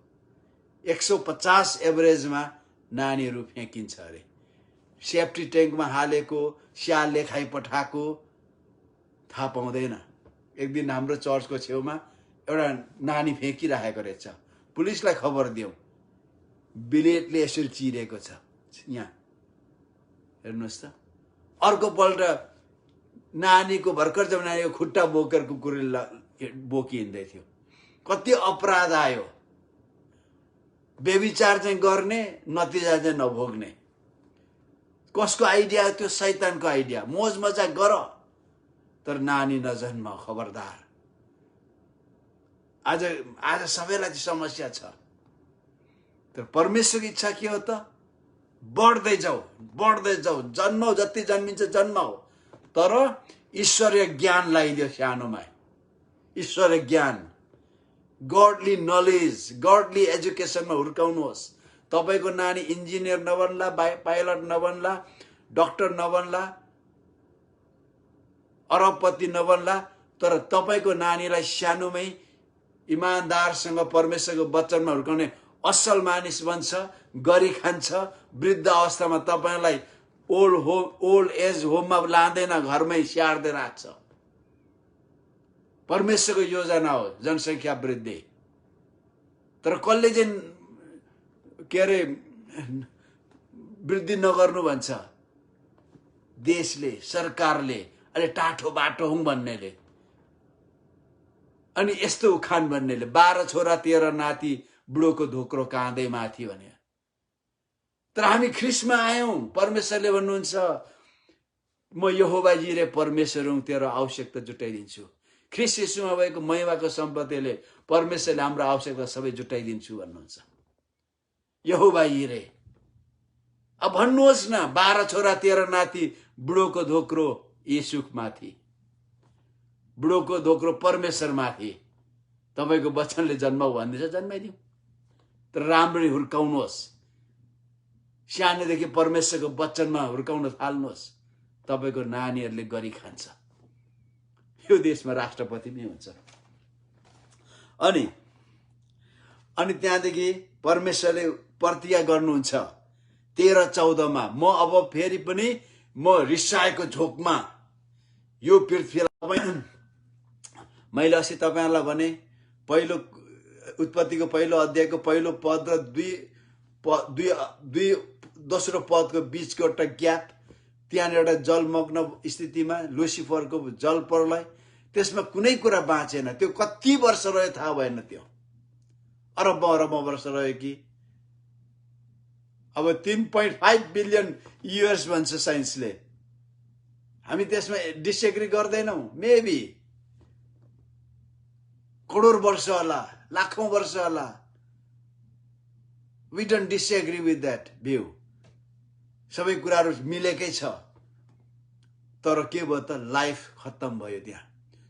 150 एभरेजमा नानीहरू फ्याँकिन्छ अरे। सेफ्टी ट्याङ्कमा हालेको, स्यालले खाइपठाएको थाहा पाउँदैन। एक दिन हाम्रो चर्चको छेउमा एउटा नानी फ्याँकिराखेको रहेछ। पुलिसलाई खबर दियौँ, बिलेटले यसरी चिरेको छ यहाँ, हेर्नुहोस् त। अर्कोपल्ट नानीको भर्खर जब नानीको खुट्टा बोकेर कुकुरले बोकिँदै थियो। कति अपराध आयो। व्यभिचार चाहिँ गर्ने, नतिजा चाहिँ नभोग्ने। कसको आइडिया? त्यो शैतानको आइडिया। मोज मजाक गर तर नानी नजन्म, खबरदार। आज सबैलाई समस्या छ। तर परमेश्वरको इच्छा के हो त? बढ्दै जाऊ, जन्माऊ, जति जन्मिन्छ जन्माऊ। तर ईश्वरीय ज्ञान लगाइदियो सानोमा। ईश्वरीय ज्ञान, गडली नलेज, गडली एजुकेसनमा हुर्काउनुहोस्। तपाईको नानी इन्जिनियर नबन्ला, पाइलट नबन्ला, डाक्टर नबन्ला, अरबपति नबन्ला, तर तपाईको नानीलाई सानोमै इमानदारसँग परमेश्वरको वचनमा हुर्काउने असल मानिस बन्छ, गरी खान्छ। वृद्ध अवस्थामा तपाईलाई ओल्ड एज होममा लाँदैन, घरमै स्याहार्दै राख्छ। परमेश्वरको योजना हो जनसङ्ख्या वृद्धि। तर कसले चाहिँ के अरे वृद्धि नगर्नु भन्छ? देशले, सरकारले, अलि टाठो बाटो हुँ भन्नेले, अनि यस्तो उखान भन्नेले। 12 छोरा 13 नाति, बुढोको धोक्रो काँदै माथि भने। तर हामी ख्रिस्टमा आयौं। परमेश्वरले भन्नुहुन्छ, म यहोवा जिरे परमेश्वर हुँ, तेरो आवश्यकता जुटाइदिन्छु। ख्रिस्ट येशूमा भएको महिमाको सम्पत्तिले परमेश्वरले हाम्रो आवश्यकता सबै जुटाइदिन्छु भन्नुहुन्छ। यहोवा जिरे। अब भन्नुहोस् न, 12 छोरा 13 नाति, बुढोको धोक्रो येशू माथि, बुढोको धोक्रो परमेश्वर माथि। तपाईको वचनले जन्माऊ भन्दैछ, जन्माइदिउँ। तर राम्ररी हुर्काउनुहोस्। सानोदेखि परमेश्वरको वचनमा हुर्काउन थाल्नुहोस्। तपाईको नानीहरूले गरी खान्छ। यो देशमा राष्ट्रपति नै हुन्छ। अनि त्यहाँदेखि परमेश्वरले प्रतिज्ञा गर्नुहुन्छ 13-14 मा, म अब फेरि पनि म रिसाएको झोकमा यो पृथ्वीलाई, मैले अस्ति तपाईहरुलाई भने, पहिलो उत्पत्तिको पहिलो अध्यायको पहिलो पद र दोस्रो पदको बीचको एउटा ग्याप, त्यहाँनिर एउटा जलमग्न स्थितिमा लुसिफरको जल प्रलय, त्यसमा कुनै कुरा बाँचेन। त्यो कति वर्ष रह्यो थाहा भएन। त्यो अरबौं वर्ष रह्यो कि अब 3.5 बिलियन इयर्स भन्छ साइन्सले। हामी त्यसमा डिसएग्री गर्दैनौं। मेबी करोड वर्ष होला, लाखौं वर्ष होला। We don't disagree with that view. सबै कुराहरु मिलेकै छ। तर के भयो त? लाइफ खत्तम भयो। त्यहाँ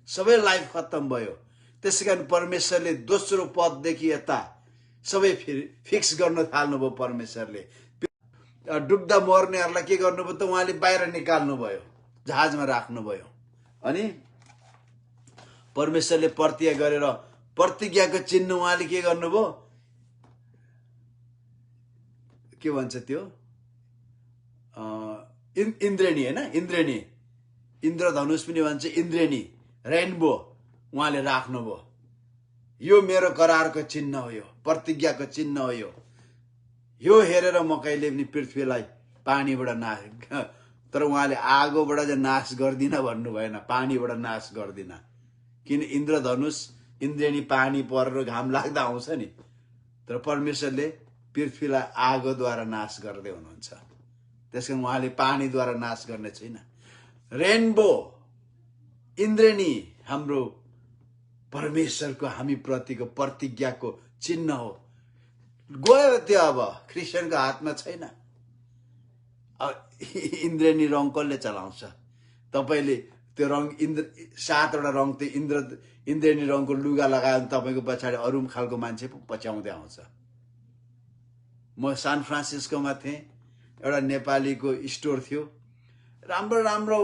सबै लाइफ खत्तम भयो। त्यसैकारण परमेश्वरले दोस्रो पददेखि यता सबै फिक्स गर्न थाल्नुभयो। परमेश्वरले डुब्दा मर्नेहरूलाई के गर्नुभयो त? उहाँले बाहिर निकाल्नु भयो, जहाजमा राख्नुभयो। अनि परमेश्वरले प्रतिज्ञा गरेर, प्रतिज्ञाको चिन्ह उहाँले के गर्नुभयो? के भन्छ त्यो? इन्द्रेणी हैन, इन्द्रेणी, इन्द्रधनुष पनि भन्छ, इन्द्रेणी, रेनबो उहाँले राख्नुभयो। यो मेरो करारको चिन्ह हो, यो प्रतिज्ञाको चिन्ह हो। यो हेरेर म कहिले पनि पृथ्वीलाई पानीबाट नाश, तर उहाँले आगोबाट चाहिँ नाश गर्दिन भन्नु भएन, पानीबाट नाश गर्दिन। किन? इन्द्रधनुष, इन्द्रेणी पानी परेर घाम लाग्दा आउँछ नि, तर परमेश्वरले पृथ्वीलाई आगोद्वारा नाश गर्दै हुनुहुन्छ। त्यसकारण उहाँले पानीद्वारा नाश गर्ने छैन। रेनबो इन्द्रेणी हाम्रो परमेश्वरको हामी प्रतिको प्रतिज्ञाको चिन्ह हो। गयो त्यो अब क्रिस्चियनको हातमा छैन। अब इन्द्रेणी रङ कसले चलाउँछ? तपाईँले त्यो रङ 7वटा रङ त्यो इन्द्रेणी रङको लुगा लगायो भने तपाईँको पछाडि अरू खालको मान्छे पछ्याउँदै आउँछ। म सान फ्रान्सिस्कोमा थिएँ, एउटा नेपालीको स्टोर थियो, राम्रो राम्रो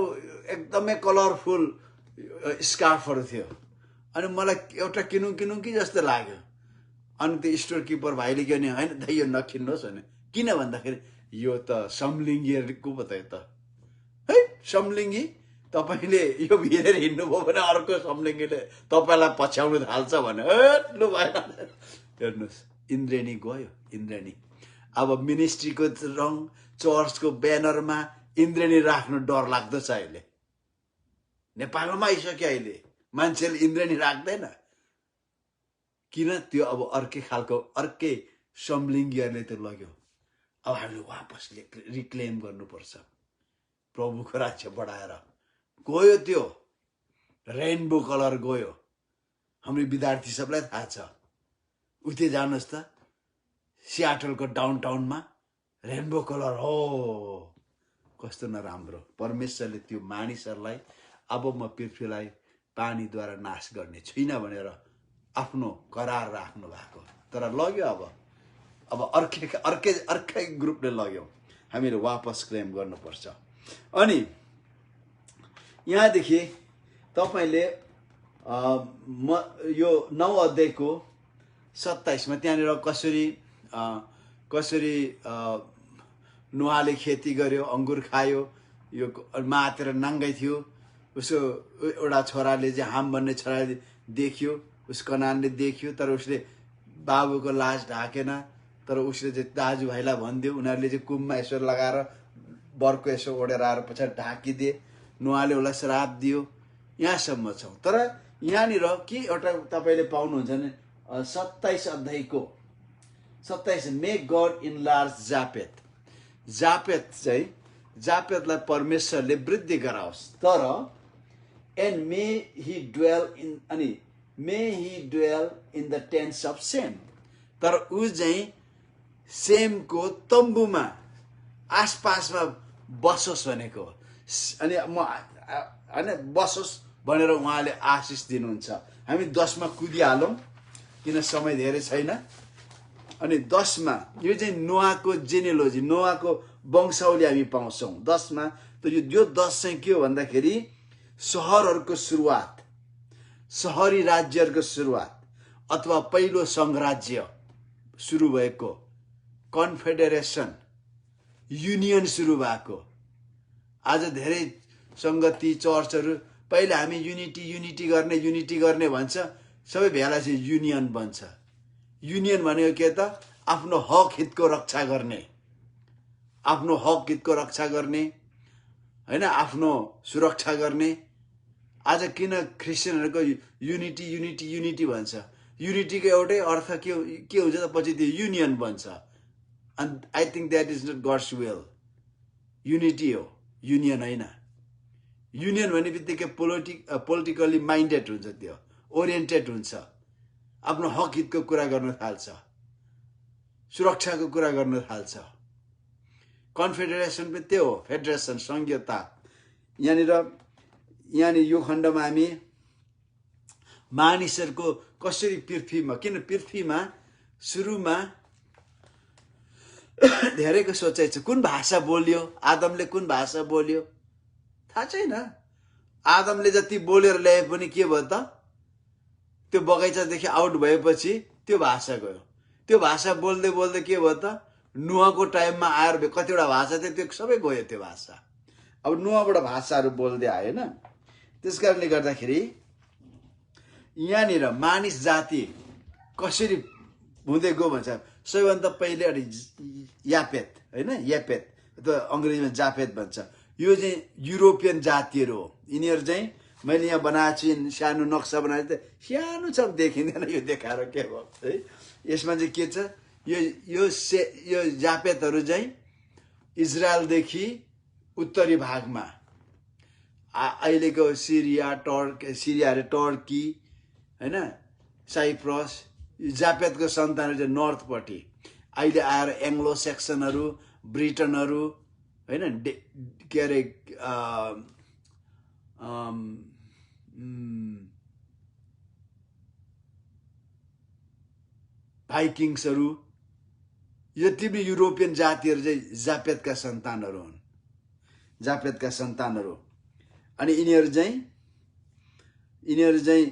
एकदमै कलरफुल स्कार्फहरू थियो। अनि मलाई एउटा किनौँ कि जस्तो लाग्यो। अनि त्यो स्टोर किपर भाइले के भने होइन दाइ यो नकिन्नुहोस् भने। किन भन्दाखेरि यो त समलिङ्गीहरूको पो त है, समलिङ्गी तपाईँले यो भिरेर हिँड्नुभयो भने अर्को समलिङ्गीले तपाईँलाई पछ्याउनु थाल्छ भने लु भएन। हेर्नुहोस् इन्द्रेणी गयो, इन्द्रेणी। अब मिनिस्ट्रीको रङ चर्चको ब्यानरमा इन्द्रेणी राख्नु डर लाग्दो छ अहिले। नेपालमा आइसक्यो अहिले मान्छेले इन्द्रेणी राख्दैन। किन? त्यो अब अर्कै खालको अर्कै समलिङ्गीहरूले त्यो लग्यो। अब हामीले वापस रिक्लेम गर्नुपर्छ प्रभुको राज्य बढाएर। गयो त्यो रेनबो कलर गयो। हाम्रो विद्यार्थी सबलाई थाहा छ। उतै जानुहोस् त सियाटलको डाउनटाउनमा रेनबो कलर हो। कस्तो नराम्रो। परमेश्वरले त्यो मानिसहरूलाई अब म पृथ्वीलाई पानीद्वारा नाश गर्ने छुइनँ भनेर आफ्नो करार राख्नु भएको। तर लग्यो अब अर्कै ग्रुपले लग्यो। हामीले वापस क्लेम गर्नुपर्छ। अनि यहाँदेखि तपाईँले यो 9 अध्यायको 27मा त्यहाँनिर कसरी नुहाले खेती गर्यो, अङ्गुर खायो, यो मातेर नाङ्गै थियो। उसको एउटा छोराले चाहिँ हाम भन्ने छोराले देख्यो, उस कनानले देख्यो, तर उसले बाबुको लाज ढाकेन। तर उसले चाहिँ दाजुभाइलाई भनिदियो। उनीहरूले चाहिँ कुममा यसो लगाएर बर्को यसो ओढेर आएर पछाडि ढाकिदिए। नुहाले उसलाई श्राप दियो। यहाँसम्म छौँ। तर यहाँनिर के एउटा तपाईँले पाउनुहुन्छ भने 27 अध्यायको 27 may God enlarge Japheth. जापेत चाहिँ जापेतलाई परमेश्वरले वृद्धि गराओस्। तर and may he dwell in the tents of Shem. तर ऊ चाहिँ सेमको तम्बुमा आसपासमा बसोस् भनेको। अनि म होइन बसोस् भनेर उहाँले आशिष दिनुहुन्छ। हामी 10मा कुदिहालौँ किन समय धेरै छैन। अनि 10मा यो चाहिँ नोआको जेनेलोजी, नोआको वंशावली हामी पाउँछौँ 10मा। त यो 10 चाहिँ के हो भन्दाखेरि सहरहरूको सुरुवात, सहरी राज्यहरूको सुरुवात अथवा पहिलो संघराज्य सुरु भएको, कन्फेडरेसन युनियन सुरु भएको। आज धेरै सङ्गति चर्चहरू पहिला हामी युनिटी गर्ने भन्छ, सबै भेला चाहिँ युनियन बन्छ। युनियन भनेको के त? आफ्नो हक हितको रक्षा गर्ने, आफ्नो हक हितको रक्षा गर्ने होइन, आफ्नो सुरक्षा गर्ने। आज किन क्रिस्चियनहरूको युनिटी भन्छ? युनिटीको एउटै अर्थ के हुन्छ त? पछि त्यो युनियन बन्छ। And I think that is not God's will. Unity हो, युनियन होइन। युनियन भन्ने बित्तिकै पोलिटिकली माइन्डेड हुन्छ, त्यो ओरिएन्टेड हुन्छ, आफ्नो हक हितको कुरा गर्न थाल्छ, सुरक्षाको कुरा गर्न थाल्छ। कन्फेडरेसन पनि त्यो हो, फेडरेसन, संघीयता। यहाँनिर यो खण्डमा हामी मानिसहरूको कसरी पृथ्वीमा, किन पृथ्वीमा सुरुमा धेरैको सोचाइ छ कुन भाषा बोल्यो, आदमले कुन भाषा बोल्यो थाहा छैन। आदमले जति बोलेर ल्याए पनि के भयो त? त्यो बगैँचादेखि आउट भएपछि त्यो भाषा गयो। त्यो भाषा बोल्दै बोल्दै के भयो त? नुहाको टाइममा आएर कतिवटा भाषा थियो त्यो सबै गयो त्यो भाषा। अब नुहाबाट भाषाहरू बोल्दै आयो होइन। त्यस कारणले गर्दाखेरि यहाँनिर मानिस जाति कसरी हुँदै गयो भन्छ। सबैभन्दा पहिले यापेत होइन, यापेत अथवा अङ्ग्रेजीमा जापेत भन्छ। यो चाहिँ युरोपियन जातिहरू हो। यिनीहरू चाहिँ मैले यहाँ बनाएको छु, सानो नक्सा बनाएको थिएँ, सानो छ देखिँदैन, यो देखाएर के भयो है। यसमा चाहिँ के छ, यो जापेतहरू चाहिँ इजरायलदेखि उत्तरी भागमा अहिलेको सिरिया अरे टर्की हैन, साइप्रस, जापेतको सन्तानहरू चाहिँ नर्थपट्टि अहिले आएर एङ्ग्लो सेक्सनहरू, ब्रिटनहरू हैन, के अरे भाइकिङ्सहरू, यति पनि युरोपियन जातिहरू चाहिँ जापेतका सन्तानहरू हुन्, जापेतका सन्तानहरू। अनि यिनीहरू चाहिँ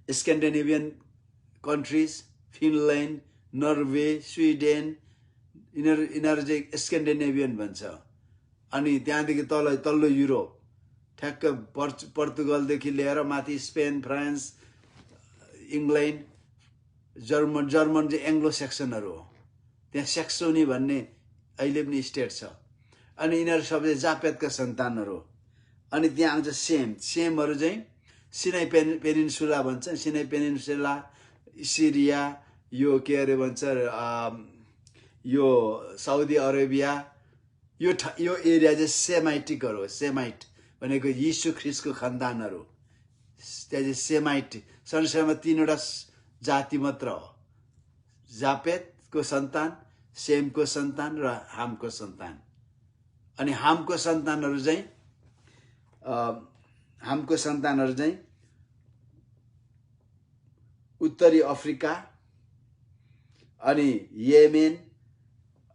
Scandinavian countries, Finland, Norway, Sweden, यिनीहरू चाहिँ स्क्यान्डिनेभियन भन्छ। अनि त्यहाँदेखि तल्लो युरोप, ठ्याक्क पोर्तुगलदेखि लिएर माथि स्पेन, फ्रान्स, इङ्ल्यान्ड, जर्मन चाहिँ एङ्ग्लो सेक्सनहरू हो। त्यहाँ सेक्सोनी भन्ने अहिले पनि स्टेट छ। अनि यिनीहरू सबै जापेतका सन्तानहरू। अनि त्यहाँ आउँछ सेमहरू चाहिँ सिनाई पेनिन्सुला भन्छ, सिनाई पेनिन्सुला, सिरिया, यो के अरे भन्छ यो साउदी अरेबिया, यो एरिया चाहिँ सेमाइटिकहरू हो। सेमाइट भनेको यीशु ख्रिस्टको खानदानहरू, त्यहाँ चाहिँ सेमाइट। संसारमा 3वटा जाति मात्र हो, जापेतको सन्तान, सेमको सन्तान र हामको सन्तान। अनि हामको सन्तानहरू चाहिँ उत्तरी अफ्रिका, अनि येमेन,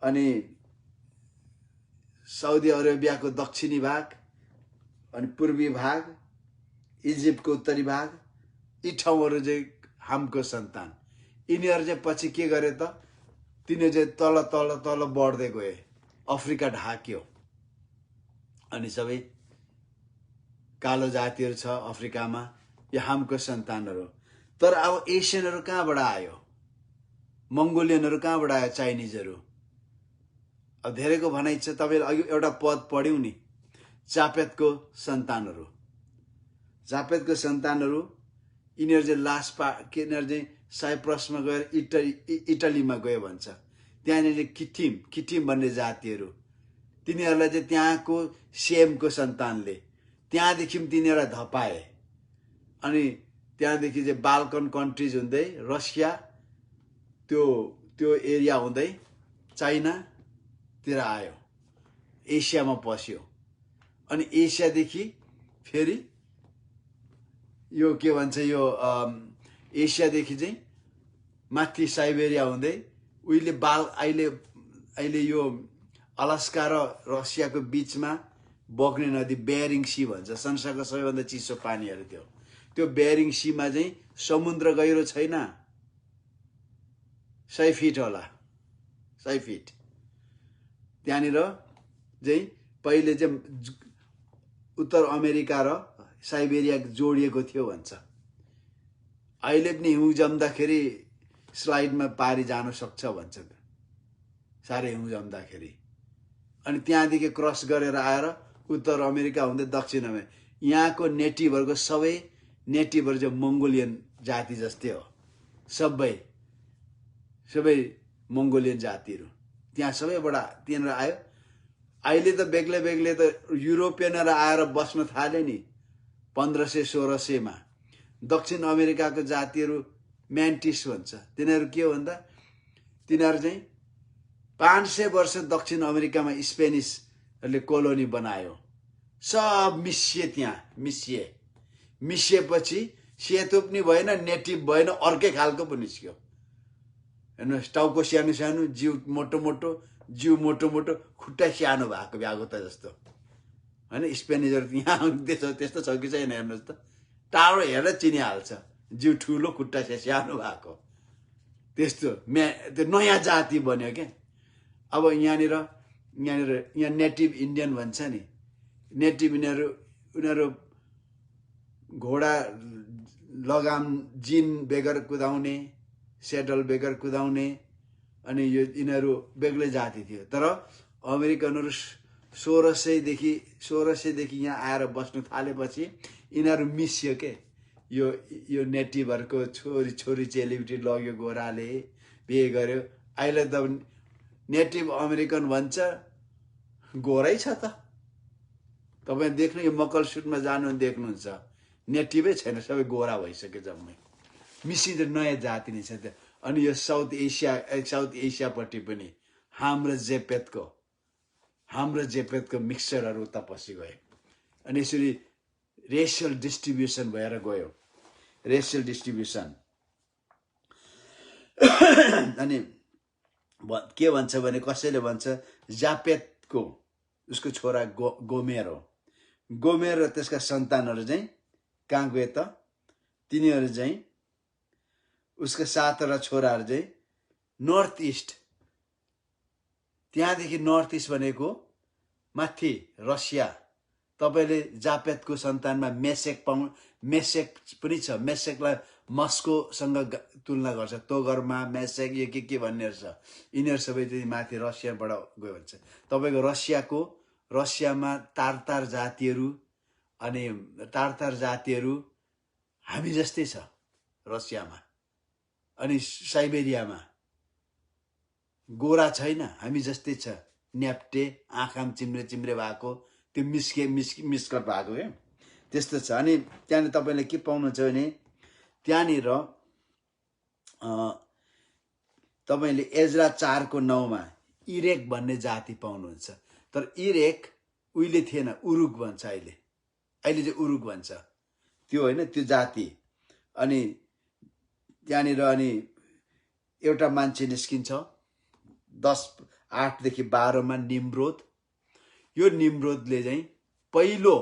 अनि साउदी अरेबियाको दक्षिणी भाग, अनि पूर्वी भाग, इजिप्टको उत्तरी भाग, यी ठाउँहरू चाहिँ हामको सन्तान। यिनीहरू चाहिँ पछि के गरे त, तिनीहरू चाहिँ तल तल तल बढ्दै गए, अफ्रिका ढाक्यो। अनि सबै कालो जातिहरू छ अफ्रिकामा, यो हामको सन्तानहरू। तर अब एसियनहरू कहाँबाट आयो, मङ्गोलियनहरू कहाँबाट आयो, चाइनिजहरू। अब धेरैको भनाइ छ, तपाईँले अघि एउटा पद पढ्यौँ नि, जापेतको सन्तानहरू, जापेतको सन्तानहरू। यिनीहरू चाहिँ यिनीहरू चाहिँ साइप्रसमा गएर इटलीमा गयो भन्छ। त्यहाँनिर किटिम भन्ने जातिहरू, तिनीहरूलाई चाहिँ त्यहाँको सेमको सन्तानले त्यहाँदेखि तिनीहरूलाई धपाए। अनि त्यहाँदेखि चाहिँ बाल्कन कन्ट्रिज हुँदै रसिया, त्यो एरिया हुँदै चाइनातिर आयो, एसियामा पस्यो। अनि एसियादेखि फेरि यो के भन्छ, यो एसियादेखि चाहिँ माथि साइबेरिया हुँदै उहिले अहिले यो अलास्का र रसियाको बिचमा बग्ने नदी बेरिङ सी भन्छ, संसारको सबैभन्दा चिसो पानीहरू थियो। त्यो बेरिङ सीमा चाहिँ समुद्र गहिरो छैन, 100 फिट होला, 100 फिट। त्यहाँनिर चाहिँ पहिले चाहिँ उत्तर अमेरिका र साइबेरिया जोडिएको थियो भन्छ। अहिले पनि हिउँ जम्दाखेरि स्लाइडमा पारी जान सक्छ भन्छ, साह्रै हिउँ जम्दाखेरि। अनि त्यहाँदेखि क्रस गरेर आएर उत्तर अमेरिका हुँदै दक्षिण अमेरिका। यहाँको नेटिभहरूको सबै नेटिभहरू चाहिँ मङ्गोलियन जाति जस्तै हो, सबै मङ्गोलियन जातिहरू त्यहाँ सबैबाट तिनीहरू आयो। अहिले त बेग्लै त युरोपियनहरू आएर बस्न थाले नि 1500-1600मा। दक्षिण अमेरिकाको जातिहरू म्यान्टिस भन्छ। तिनीहरू के हो भन्दा, तिनीहरू चाहिँ 500 वर्ष दक्षिण अमेरिकामा स्पेनिसहरूले कोलोनी बनायो, सब मिसिए। त्यहाँ मिसिएपछि सेतो पनि भएन, नेटिभ भएन, अर्कै खालको पो निस्क्यो। हेर्नुहोस्, टाउको सानो सानो, जिउ मोटो मोटो, खुट्टा सानो भएको त जस्तो होइन। स्पेनिसहरू यहाँ त्यस्तो छ कि छैन हेर्नुहोस् त, टाढो हेरेर चिनिहाल्छ, जिउ ठुलो, खुट्टा सानो भएको। त्यस्तो त्यो नयाँ जाति बन्यो क्या। अब यहाँ नेटिभ इन्डियन भन्छ नि, नेटिभ उनीहरू घोडा लगाम जिन बेगर कुदाउने, सेडल बेगर कुदाउने, अनि यो यिनीहरू बेग्लै जाति थियो। तर अमेरिकनहरू 1600 देखि यहाँ आएर बस्नु थालेपछि यिनीहरू मिसियो के। यो यो नेटिभहरूको छोरी चेलीबेटी लग्यो गोराले बिहे गर्यो अहिले त नेटिभ अमेरिकन भन्छ गोरै छ त तपाईँ देख्नु यो मकल सुटमा जानु देख्नुहुन्छ नेटिभै छैन सबै गोरा भइसक्यो जम्मै मिसिन्छ नयाँ जाति नै छ त्यो अनि यो साउथ एसियापट्टि पनि हाम्रो जेपेतको मिक्सचरहरू उता पसि गयो अनि यसरी रेसियल डिस्ट्रिब्युसन भएर गयो रेसियल डिस्ट्रिब्युसन अनि के भन्छ भने कसैले भन्छ जापेतको उसको छोरा गोमेर हो गोमेर र त्यसका सन्तानहरू चाहिँ कहाँ गए त तिनीहरू चाहिँ उसका 7 छोराहरू चाहिँ नर्थ इस्ट त्यहाँदेखि नर्थ इस्ट भनेको माथि रसिया तपाईले जापेतको सन्तानमा मेसेक पनि छ मेसेकलाई मस्कोसँग तुलना गर्छ तोगरमा मेसेक यो के भन्नेहरू छ यिनीहरू सबै चाहिँ माथि रसियाबाट गयो भन्छ तपाईँको रसियामा तारतार जातिहरू हामी जस्तै छ रसियामा अनि साइबेरियामा गोरा छैन हामी जस्तै छ न्याप्टे आँखामा चिम्रे भएको त्यो मिस्कट भएको क्या त्यस्तो छ अनि त्यहाँनिर तपाईँले के पाउनुहुन्छ भने त्यहाँनिर तपाईँले एजरा 4 को 9 मा इरेक भन्ने जाति पाउनुहुन्छ तर इरेक उहिले थिएन उरुक भन्छ अहिले चाहिँ उरुक भन्छ त्यो होइन त्यो जाति अनि त्यहाँनिर अनि एउटा मान्छे निस्किन्छ 8 देखि 12 मा निम्रोद यो निम्रोदले चाहिँ पहिलो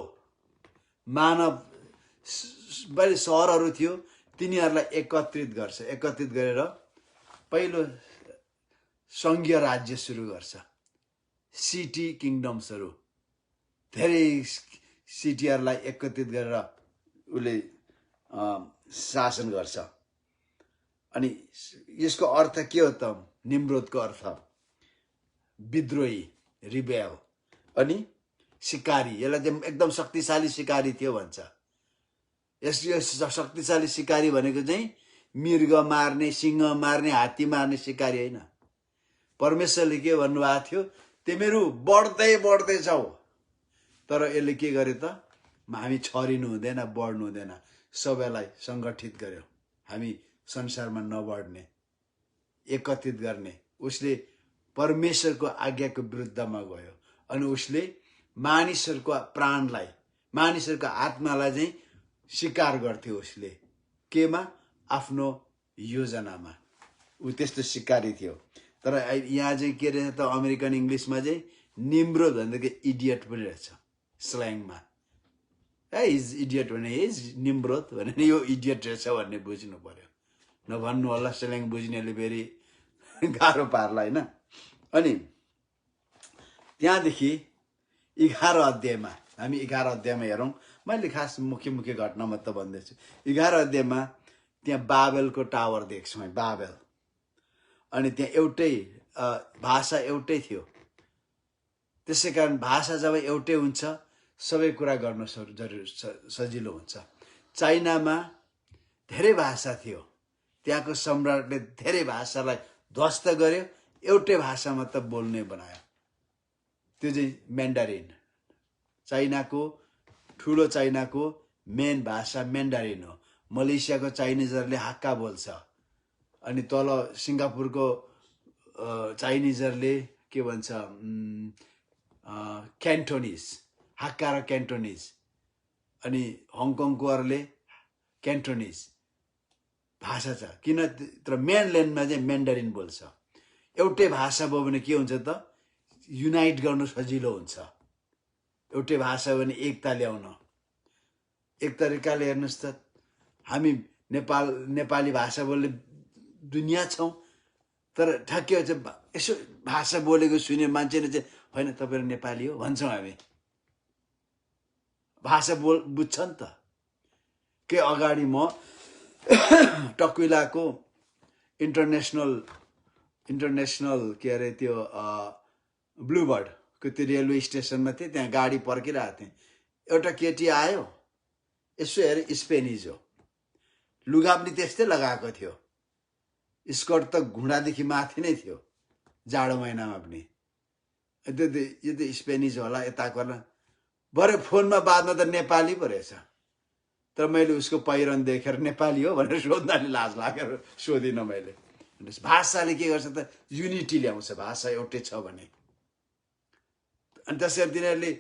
मानव सहरहरू थियो तिनीहरूलाई एकत्रित गरेर पहिलो संघीय राज्य सुरु गर्छ सिटी किङडम्सहरू धेरै सिटीहरूलाई एकत्रित गरेर उसले शासन गर्छ अनि यसको अर्थ के हो त निम्रोदको अर्थ विद्रोही रिबेल अनि शिकारी यसलाई चाहिँ एकदम शक्तिशाली शिकारी थियो भन्छ यस शक्तिशाली शिकारी भनेको चाहिँ मृग मार्ने सिंह मार्ने हात्ती मार्ने शिकारी होइन परमेश्वरले के भन्नुभएको थियो तिमीहरू बढ्दै छौ तर यसले के गर्यो त हामी छरिनु हुँदैन बढ्नु हुँदैन सबैलाई संगठित गर्यो हामी संसारमा नबढ्ने एकत्रित गर्ने उसले परमेश्वरको आज्ञाको विरुद्धमा गयो अनि उसले मानिसहरूको प्राणलाई मानिसहरूको आत्मालाई चाहिँ स्वीकार गर्थ्यो उसले केमा आफ्नो योजनामा ऊ त्यस्तो सिकारी थियो तर यहाँ चाहिँ के रहेछ त अमेरिकन इङ्ग्लिसमा चाहिँ निम्रोद भनेको इडियट पनि रहेछ स्ल्याङमा इज इडियट भने इज निम्रोद भने यो इडियट रहेछ भन्ने बुझ्नु पर्यो नभन्नु होला स्ल्याङ बुझ्नेले फेरि गाह्रो पार्ला होइन अनि त्यहाँदेखि 11 अध्यायमा हामी 11 अध्यायमा हेरौँ मैले खास मुख्य घटना मात्र भन्दैछु 11 अध्यायमा त्यहाँ बाबेलको टावर देख्छौँ बाबेल अनि त्यहाँ एउटै भाषा एउटै थियो त्यसै कारण भाषा जब एउटै हुन्छ सबै कुरा गर्न सजिलो हुन्छ चाइनामा धेरै भाषा थियो त्यहाँको सम्राटले धेरै भाषालाई ध्वस्त गर्यो एउटै भाषा मात्र बोल्ने बनायो त्यो चाहिँ म्यान्डारिन ठुलो चाइनाको मेन भाषा म्यान्डारिन हो मलेसियाको चाइनिजहरूले हाक्का बोल्छ अनि तल सिङ्गापुरको चाइनिजहरूले के भन्छ क्यान्टोनिज हाक्का र क्यान्टोनिज अनि हङकङकोहरूले क्यान्टोनिज भाषा छ किन तर मेनल्यान्डमा चाहिँ म्यान्डारिन बोल्छ एउटै भाषा भयो भने के हुन्छ त युनाइट गर्नु सजिलो हुन्छ एउटै भाषा भने एकता ल्याउन एक तरिकाले हेर्नुहोस् त हामी नेपाली भाषा बोल्ने दुनियाँ छौँ तर ठ्याक्कै चाहिँ यसो भाषा बोलेको सुने मान्छेले चाहिँ होइन तपाईँहरू नेपाली हो भन्छौँ हामी भाषा बुझ्छ नि त के अगाडि म टक्विलाको इन्टरनेसनल के अरे त्यो ब्लुबर्डको त्यो रेलवे स्टेसनमा थिएँ त्यहाँ गाडी पर्खिरहेको थिएँ एउटा केटी आयो यसो हेरे स्पेनिज हो लुगा पनि त्यस्तै लगाएको थियो, स्कर्ट त घुँडादेखि माथि नै थियो जाडो महिनामा पनि। यो त स्पेनिस होला, यताको होला। भरे फोनमा बादमा त नेपाली पो रहेछ। तर मैले उसको पहिरन देखेर नेपाली हो भनेर सोध्नाले लाज लागेर सोधिनँ मैले। भाषाले के गर्छ त, युनिटी ल्याउँछ भाषा एउटै छ भने। अनि त्यसरी तिनीहरूले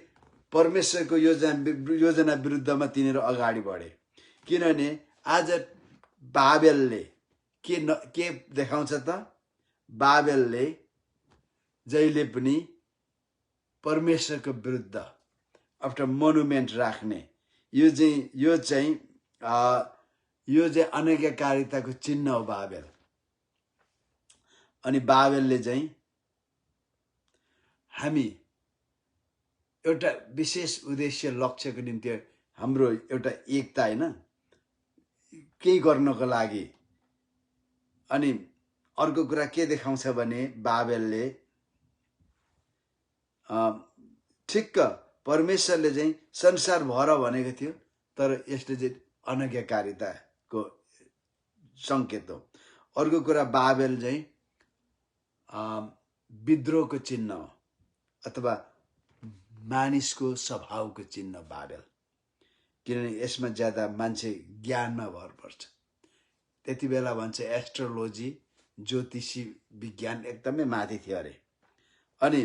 परमेश्वरको योजना विरुद्धमा तिनीहरू अगाडि बढे। किनभने आज बाबेलले के देखाउँछ त, बाबेलले जहिले पनि परमेश्वरको विरुद्ध एउटा मोनुमेन्ट राख्ने, यो चाहिँ अनैज्ञाकारिताको चिन्ह हो बाबेल। अनि बाबेलले चाहिँ हामी एउटा विशेष उद्देश्य लक्ष्यको निम्ति हाम्रो एउटा एकता हैन केही गर्नको लागि। अनि अर्को कुरा के देखाउँछ भने बाबेलले ठिक्क परमेश्वरले चाहिँ संसार भर भनेको थियो, तर यसले चाहिँ अनैज्ञाकारिताको संकेत हो। अर्को कुरा बाबेल चाहिँ विद्रोहको चिन्ह हो अथवा मानिसको स्वभावको चिन्ह बाबेल। किनभने यसमा ज्यादा मान्छे ज्ञानमा भर पर्छ। त्यति बेला भन्छ एस्ट्रोलोजी, ज्योतिषी विज्ञान एकदमै माथि थियो अरे। अनि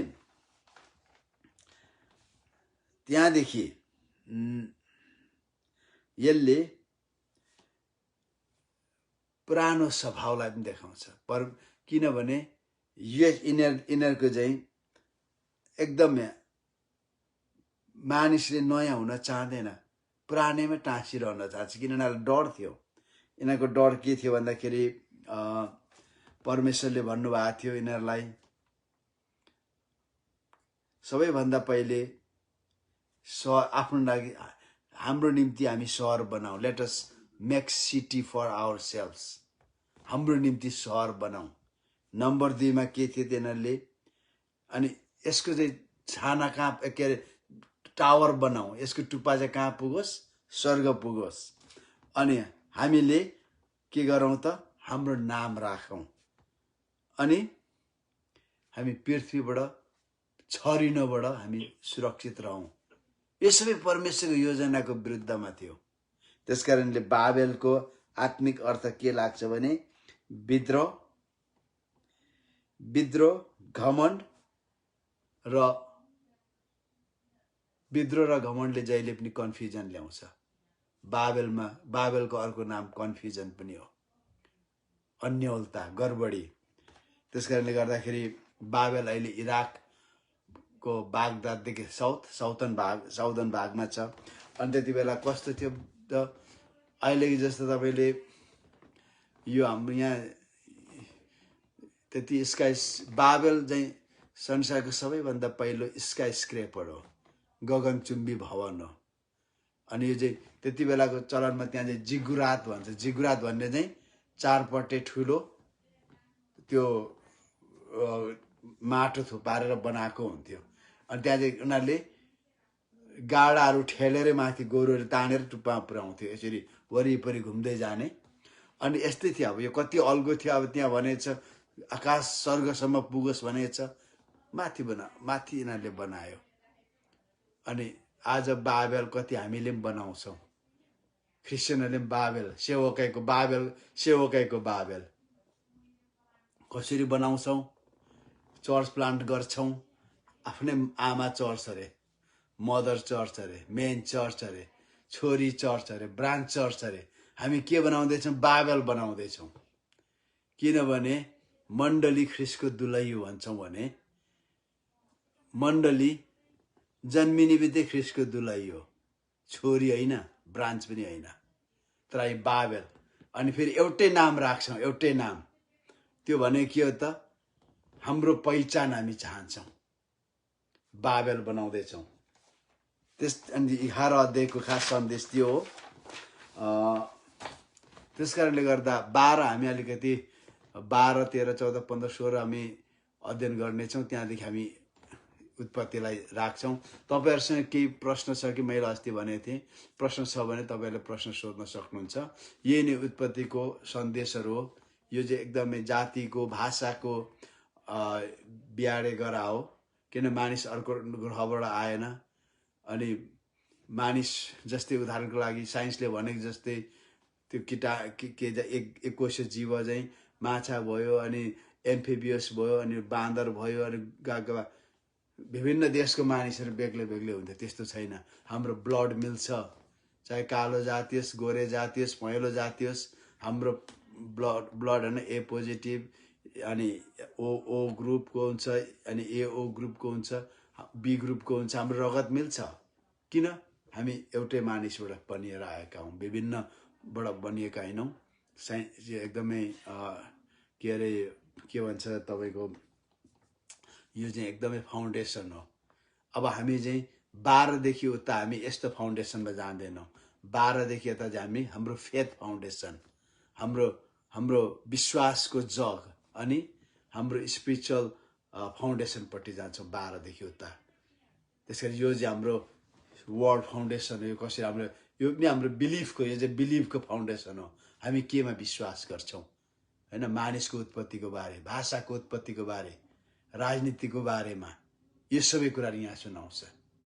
त्यहाँदेखि यसले पुरानो स्वभावलाई पनि देखाउँछ। किनभने यिनीहरूको चाहिँ एकदम मानिसले नयाँ हुन चाहँदैन, पुरानैमा टाँसिरहन चाहन्छ। किन यिनीहरूलाई डर थियो। यिनीहरूको डर के थियो भन्दाखेरि परमेश्वरले भन्नुभएको थियो यिनीहरूलाई सबैभन्दा पहिले आफ्नो लागि हाम्रो निम्ति हामी सहर बनाऊ, let us make city for our selfs, हाम्रो निम्ति सहर बनाऊ। नम्बर 2 मा के थियो तिनीहरूले, अनि यसको चाहिँ छाना कहाँ के अरे टावर बनाऊ, यसको टुप्पा चाहिँ कहाँ पुगोस्, स्वर्ग पुगोस्। अनि हामीले के गरौँ त, हाम्रो नाम राखौँ, अनि हामी पृथ्वीबाट छरिनबाट हामी सुरक्षित रहौँ। यो सबै परमेश्वरको योजनाको विरुद्धमा थियो। त्यसकारणले बाबेलको आत्मिक अर्थ के लाग्छ भने विद्रोह, घमण्ड र घमण्डले जहिले पनि कन्फ्युजन ल्याउँछ। बाबेलको अर्को नाम कन्फ्युजन पनि हो, अन्योलता, गडबडी। त्यसकारणले गर्दाखेरि बाबेल अहिले इराकको बागदाददेखि साउदर्न भागमा छ। अनि त्यति बेला कस्तो थियो त, अहिले जस्तो तपाईँले यो हाम्रो यहाँ त्यति बाबेल चाहिँ संसारको सबैभन्दा पहिलो स्काई स्क्रेपर हो, गगनचुम्बी भवन हो। अनि यो चाहिँ त्यति बेलाको चलनमा त्यहाँ चाहिँ जिगुरात भन्छ। जिगुरात भन्ने चाहिँ चारपट्टे ठुलो त्यो माटो थुपारेर बनाएको हुन्थ्यो। अनि त्यहाँ चाहिँ उनीहरूले गाडाहरू ठेलेर माथि गोरुहरू तानेर टुप्पामा पुर्याउँथ्यो, यसरी वरिपरि घुम्दै जाने। अनि यस्तै थियो। अब यो कति अल्गो थियो, अब त्यहाँ भनेछ आकाश स्वर्गसम्म पुगोस् भनेछ, माथि यिनीहरूले बनायो। अनि आज बाबेल कति हामीले पनि बनाउँछौँ, क्रिस्चियनहरूले पनि बाबेल, सेवकाईको बाबेल कसरी बनाउँछौँ, चर्च प्लान्ट गर्छौँ, आफ्नै आमा चर्च अरे, मदर चर्च अरे, मेन चर्च अरे, छोरी चर्च अरे, ब्रान्च चर्च अरे। हामी के बनाउँदैछौँ, बाबेल बनाउँदैछौँ। किनभने मण्डली ख्रिस्टको दुलही भन्छौँ भने मण्डली जन्मिने बित्तिकै ख्रिस्टको दुलही हो, छोरी होइन, ब्रान्च पनि होइन। तर आई बाबेल, अनि फेरि एउटै नाम राख्छौँ, एउटै नाम। त्यो भने के हो त, हाम्रो पहिचान हामी चाहन्छौँ, बाबेल बनाउँदैछौँ। अनि 11 अध्यायको खास सन्देश त्यो हो। त्यसकारणले गर्दा 12 हामी अलिकति 12, 13, 14, 15, 16 हामी अध्ययन गर्नेछौँ। त्यहाँदेखि हामी उत्पत्तिलाई राख्छौँ। तपाईँहरूसँग केही प्रश्न छ कि मैले अस्ति भनेको थिएँ, प्रश्न छ भने तपाईँहरूले प्रश्न सोध्न सक्नुहुन्छ। यही नै उत्पत्तिको सन्देशहरू हो। यो चाहिँ एकदमै जातिको भाषाको बिहाडे गरा हो, किन मानिस अर्को ग्रहबाट आएन। अनि मानिस जस्तै उदाहरणको लागि साइन्सले भनेको जस्तै त्यो एककोषीय जीव चाहिँ माछा भयो, अनि एम्फिबियस भयो, अनि बाँदर भयो, अनि विभिन्न देशको मानिसहरू बेग्लै बेग्लै हुन्थ्यो। त्यस्तो छैन। हाम्रो ब्लड मिल्छ, चाहे कालो जाति होस्, गोरे जाति होस्, पहेँलो जाति होस्, हाम्रो ब्लड होइन ए पोजिटिभ, अनि ओ ग्रुपको हुन्छ, अनि एओ ग्रुपको हुन्छ, बी ग्रुपको हुन्छ। हाम्रो रगत मिल्छ। किन? हामी एउटै मानिसबाट बनिएर आएका हौँ, विभिन्नबाट बनिएका होइनौँ। एकदमै के भन्छ तपाईँको, यो चाहिँ एकदमै फाउन्डेसन हो। अब हामी चाहिँ 12 देखि उता हामी यस्तो फाउन्डेसनमा जाँदैनौँ। 12 देखि यता चाहिँ हामी हाम्रो फेथ फाउन्डेसन, हाम्रो विश्वासको जग, अनि हाम्रो स्पिरिचुअल फाउन्डेसनपट्टि जान्छौँ 12 देखि उता। त्यसकारण यो चाहिँ हाम्रो वर्ल्ड फाउन्डेसन हो। यो कसरी हाम्रो, यो पनि हाम्रो बिलिफको, यो चाहिँ बिलिफको फाउन्डेसन हो। हामी केमा विश्वास गर्छौँ होइन? मानिसको उत्पत्तिको बारे, भाषाको उत्पत्तिको बारे, राजनीतिको बारेमा, यो सबै कुरा यहाँ सुनाउँछ।